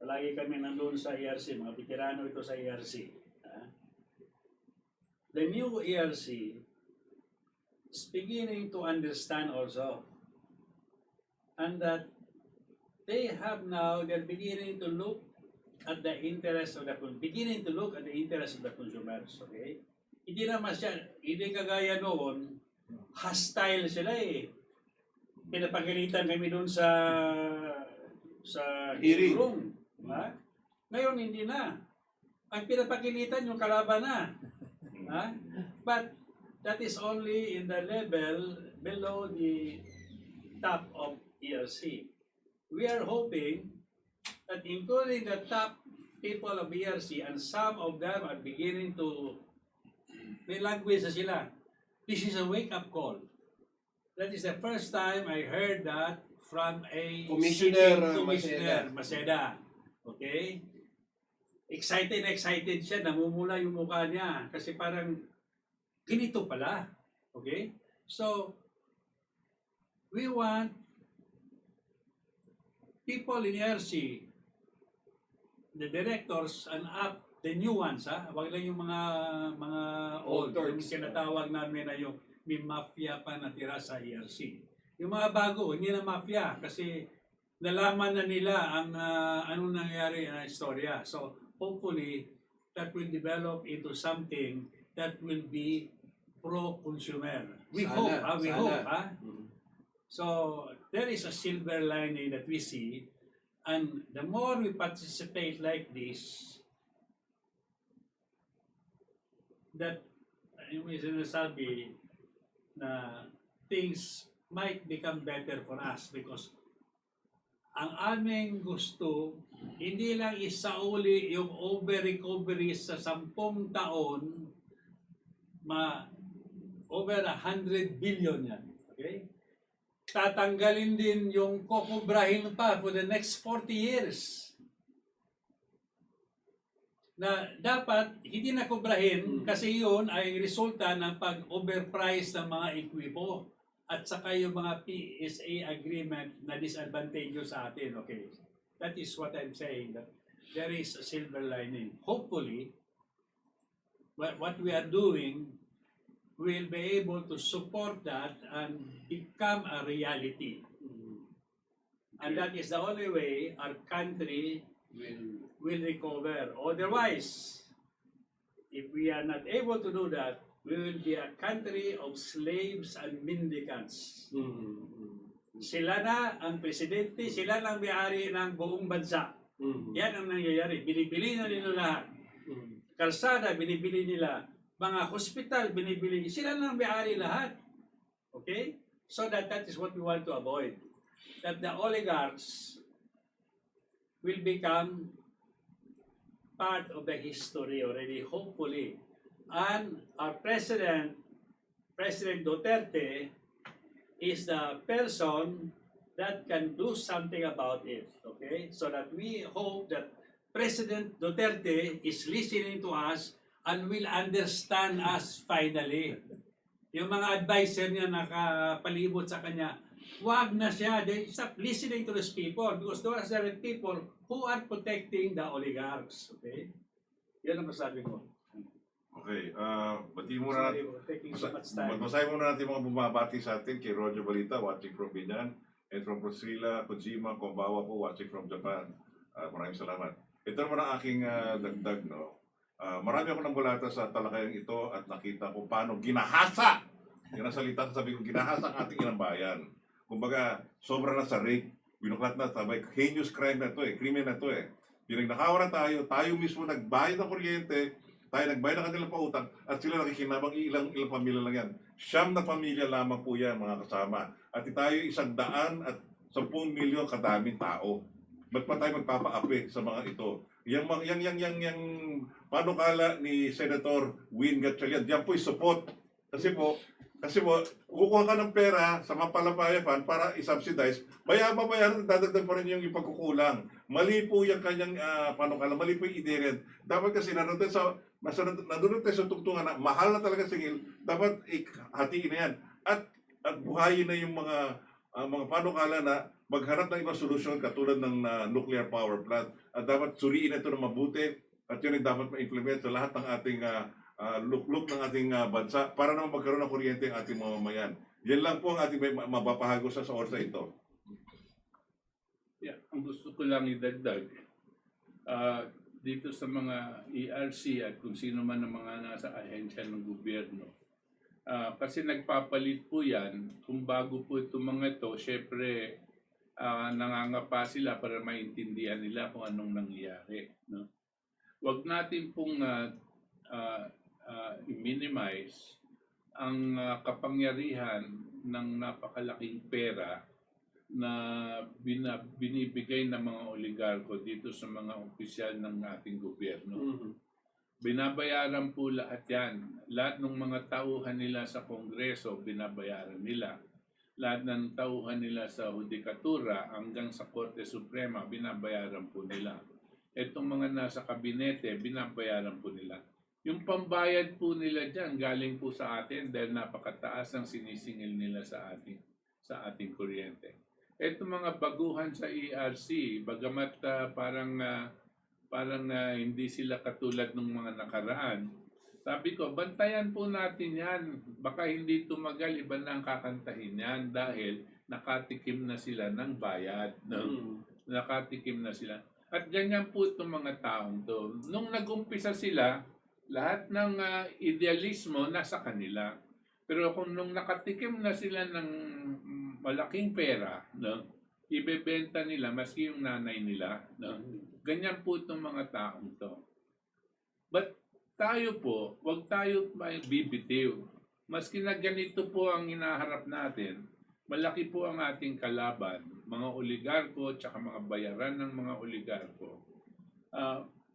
palagi kami nandun sa ERC, mga veterano ito sa ERC. The new ERC is beginning to understand also, and that they're beginning to look at the interest of the consumers, okay? Hindi naman siya, hindi kagaya noon, hostile sila eh. Pinapagalitan kami doon sa Hearing. room. Ha? Ngayon hindi na. Ang pinapagalitan yung kalaban na. Ha? But that is only in the level below the top of ERC. We are hoping that including the top people of ERC, and some of them are beginning to may language na sila. This is a wake-up call. That is the first time I heard that from a Commissioner Maceda. Okay? Excited siya, namumula yung mukha niya kasi parang ganito pala. Okay? So, we want people in ERC, the directors, and up the new ones, ha? Wag lang yung mga old, yung kinatawag namin na yung may mafia pa natira sa ERC. Yung mga bago, hindi na mafia kasi nalaman na nila ang anong nangyari na istorya. So, hopefully, that will develop into something that will be pro-consumer. We hope. So, there is a silver lining that we see, and the more we participate like this, that yung sinasabi na things might become better for us because ang aming gusto, hindi lang isauli yung over-recovery sa 10 taon, over 100 billion yan. Okay? Tatanggalin din yung kukubrahin pa for the next 40 years. Na dapat hindi na kubrahin kasi yun ay resulta ng pag-overprice ng mga ekwipo at saka yung mga PSA agreement na disadvantageous sa atin. Okay, that is what I'm saying, that there is a silver lining. Hopefully, what we are doing will be able to support that and become a reality. And that is the only way our country will recover. Otherwise, if we are not able to do that, we will be a country of slaves and mendicants. Sila na ang presidente, sila lang may-ari ng buong bansa. Yan ang nangyayari. Binibili na nila lahat. Kalsada, binibili nila. Mga hospital, binibili. Sila lang may-ari lahat. Okay? So that is what we want to avoid. That the oligarchs will become part of the history already, hopefully. And our President Duterte, is the person that can do something about it. Okay? So that we hope that President Duterte is listening to us and will understand us finally. Yung mga advisor niya nakapalibot sa kanya, wag na siya. They stop listening to those people because those are the people who are protecting the oligarchs. Okay? Yan ang masabi ko. Okay, batiin muna natin. Sorry for taking so much time. Basahin muna natin mga bumabati sa atin kay Roger Balita, watching from Binyan, and from Priscilla Kojima, Kombawa po, watching from Japan. Maraming salamat. Ito naman ang aking dagdag, no? Marami ako nang bulata sa talakayang ito at nakita ko paano ginahasa. Yan ang salita, sabi ko, ginahasa ang ating inang bayan. Kumbaga, sobra na sa rape, binuklat na, sabay, heinous crime na to krimen na to Pinagnakawan na tayo mismo nagbayad ng kuryente, tayo nagbayad ng kanilang pautang, at sila nakikinabang ilang pamilya lang yan. 9 na pamilya lamang po yan, mga kasama. At tayo 110 milyon kadaming tao. Ba't pa tayo magpapaapi sa mga ito? Yang panukala ni Senator Win Gatchalian, yan po'y support. Kasi po, kukuha ka ng pera sa mga palapayapan para i-subsidize, bayaran, dadagdag pa rin yung ipagkukulang. Mali po yung kanyang panukala, mali po yung ideya. Dapat kasi nandun tayo sa tugtungan na mahal na talaga singil, dapat hatiin na yan. At buhayin na yung mga panukala na maghanap ng ibang solusyon katulad ng nuclear power plant. At dapat suriin ito ng mabuti at yun ay dapat ma-implement sa lahat ng ating lukluk ng ating bansa para naman magkaroon ng kuryente ang ating mamamayan. Yan lang po ang ating mapapahago sa oras na ito. Yeah, ang gusto ko lang idagdag, dito sa mga ERC at kung sino man ang mga nasa ahensya ng gobyerno, kasi nagpapalit po yan, kung bago po itong mga ito, syempre nangangapa sila para maintindihan nila kung anong nangyayari. No? Huwag natin pong i-minimize ang kapangyarihan ng napakalaking pera na binibigay ng mga oligarko dito sa mga opisyal ng ating gobyerno. Binabayaran po lahat yan. Lahat ng mga tauhan nila sa Kongreso, binabayaran nila. Lahat ng tauhan nila sa Hudikatura hanggang sa Korte Suprema, binabayaran po nila. Itong mga nasa kabinete, binabayaran po nila. Yung pambayad po nila dyan, galing po sa atin dahil napakataas ang sinisingil nila sa ating kuryente. Itong mga baguhan sa ERC, bagamat parang hindi sila katulad ng mga nakaraan, sabi ko, bantayan po natin yan. Baka hindi tumagal, iba na ang kakantahin yan dahil nakatikim na sila ng bayad. No? Nakatikim na sila. At ganyan po itong mga taong to. Nung nag-umpisa sila, lahat ng idealismo nasa kanila. Pero kung nung nakatikim na sila ng malaking pera, no, ibebenta nila maski yung nanay nila. No? Ganyan po itong mga taong to. But tayo po, wag tayo bibitiw. Maski na ganito po ang hinaharap natin, malaki po ang ating kalaban, mga oligarko, tsaka mga bayaran ng mga oligarko.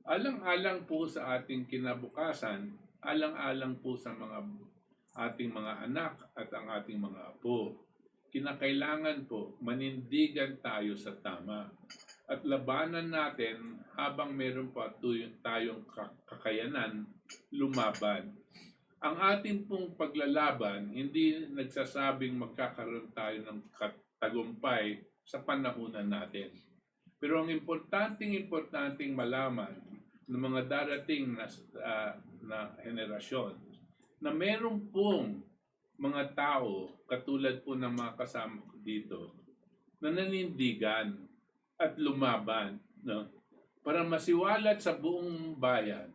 Alang-alang po sa ating kinabukasan, alang-alang po sa ating mga anak at ang ating mga apo. Kinakailangan po manindigan tayo sa tama at labanan natin habang meron pa tayong kakayanan lumaban. Ang ating pong paglalaban, hindi nagsasabing magkakaroon tayo ng tagumpay sa panahunan natin. Pero ang importanteng malaman ng mga darating na henerasyon na meron pong mga tao katulad po ng mga kasama ko dito na nanindigan at lumaban, no? Para masiwalat sa buong bayan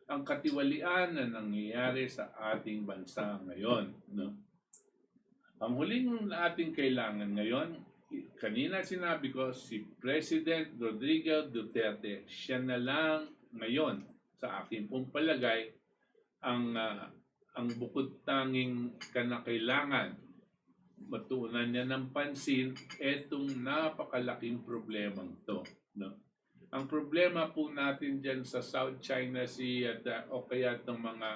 ang katiwalian na nangyayari sa ating bansa ngayon. No? Ang huling ating kailangan ngayon, kanina sinabi ko, si President Rodrigo Duterte, siya na lang ngayon sa aking pong palagay ang bukod tanging kanakailangan matuunan niya ng pansin etong napakalaking problemang to. No? Ang problema po natin dyan sa South China Sea o kaya itong mga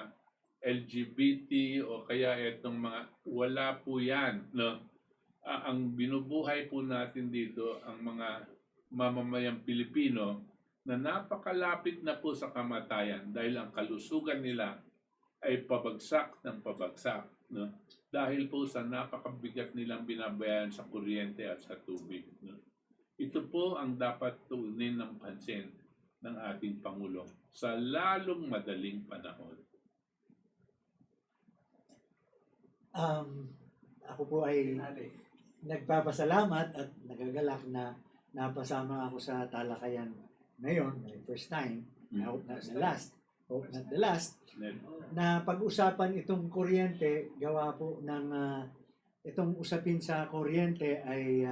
LGBT o kaya itong mga wala po yan. No? Ang binubuhay po natin dito ang mga mamamayang Pilipino na napakalapit na po sa kamatayan dahil ang kalusugan nila ay pabagsak ng pabagsak. No? Dahil po sa napakabigat nilang binabayaran sa kuryente at sa tubig. No? Ito po ang dapat tuunin ng pansin ng ating Pangulo sa lalong madaling panahon. Ako po ay nagpapasalamat at nagagalak na napasama ako sa talakayan ngayon, my first time, I hope not the last, na pag-usapan itong kuryente, gawa po ng itong usapin sa kuryente ay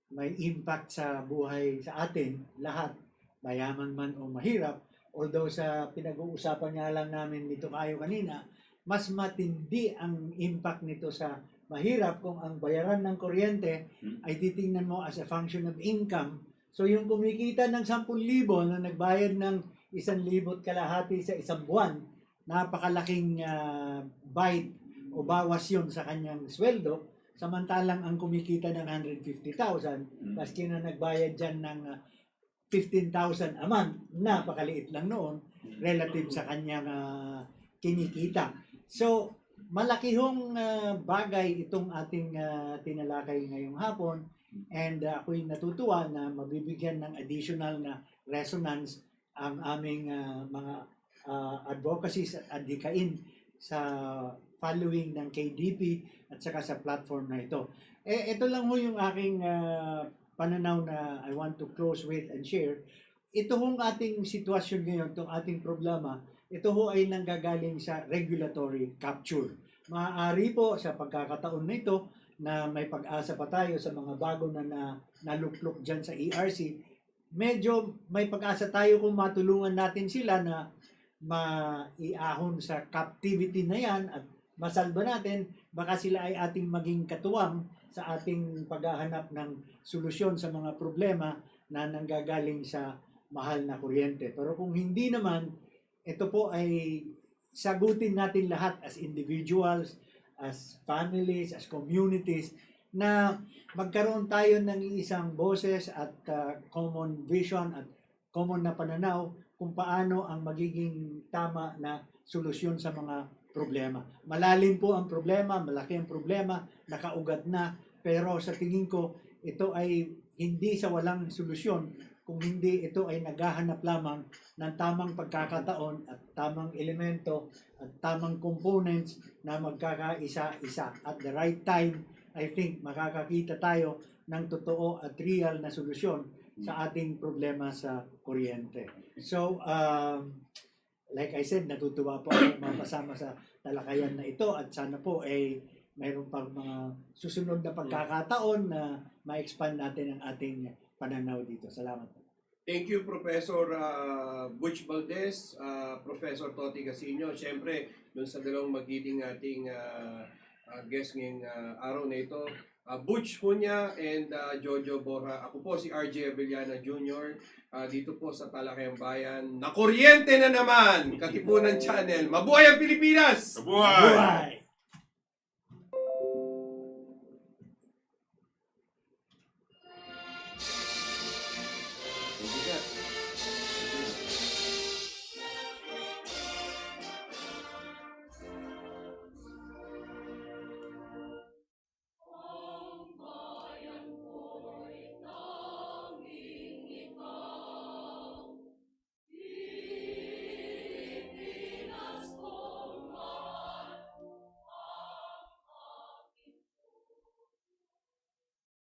may impact sa buhay sa atin, lahat, mayaman man o mahirap. Although sa pinag-uusapan nga lang namin dito kayo kanina, mas matindi ang impact nito sa mahirap kung ang bayaran ng kuryente ay titingnan mo as a function of income. So yung kumikita ng 10,000 na nagbayad ng 1,000 kalahati sa isang buwan, napakalaking bite o bawas yun sa kanyang sweldo, samantalang ang kumikita ng 150,000, maski na nagbayad dyan ng 15,000 a month, napakaliit lang noon relative sa kanyang kinikita. So, malaki hong bagay itong ating tinalakay ngayong hapon, and ako'y natutuwa na mabibigyan ng additional na resonance ang aming mga advocacies at adhikain sa following ng KDP at saka sa platform na ito. Ito lang ho yung aking pananaw na I want to close with and share. Ito hong ating sitwasyon ngayon, itong ating problema, ito ho ay nanggagaling sa regulatory capture. Maaari po sa pagkakataon na ito na may pag-asa pa tayo sa mga bago na naluklok dyan sa ERC, medyo may pag-asa tayo kung matulungan natin sila na maiahon sa captivity na yan at masalba natin, baka sila ay ating maging katuwang sa ating paghahanap ng solusyon sa mga problema na nanggagaling sa mahal na kuryente. Pero kung hindi naman, ito po ay sagutin natin lahat as individuals, as families, as communities, na magkaroon tayo ng isang boses at common vision at common na pananaw kung paano ang magiging tama na solusyon sa mga problema. Malalim po ang problema, malaki ang problema, nakaugat na, pero sa tingin ko, ito ay hindi sa walang solusyon, kung hindi ito ay naghahanap lamang ng tamang pagkakataon at tamang elemento at tamang components na magkakaisa-isa. At the right time, I think makakakita tayo ng totoo at real na solusyon sa ating problema sa kuryente. So, like I said, natutuwa po ako mapasama sa talakayan na ito at sana po ay mayroon pang mga susunod na pagkakataon na ma-expand natin ang ating pananaw dito. Salamat po. Thank you, Professor Butch Valdes, Professor Toti Casiño. Siyempre, doon sa dalawang magiging ating guest ngayong araw na ito, Butch JUNIA and JOJO BORJA. Ako po si RJ Javellana Jr. Dito po sa Talakayan Bayan. Nakuryente na naman! Katipunan Channel. Mabuhay ang Pilipinas! Mabuhay! Bye!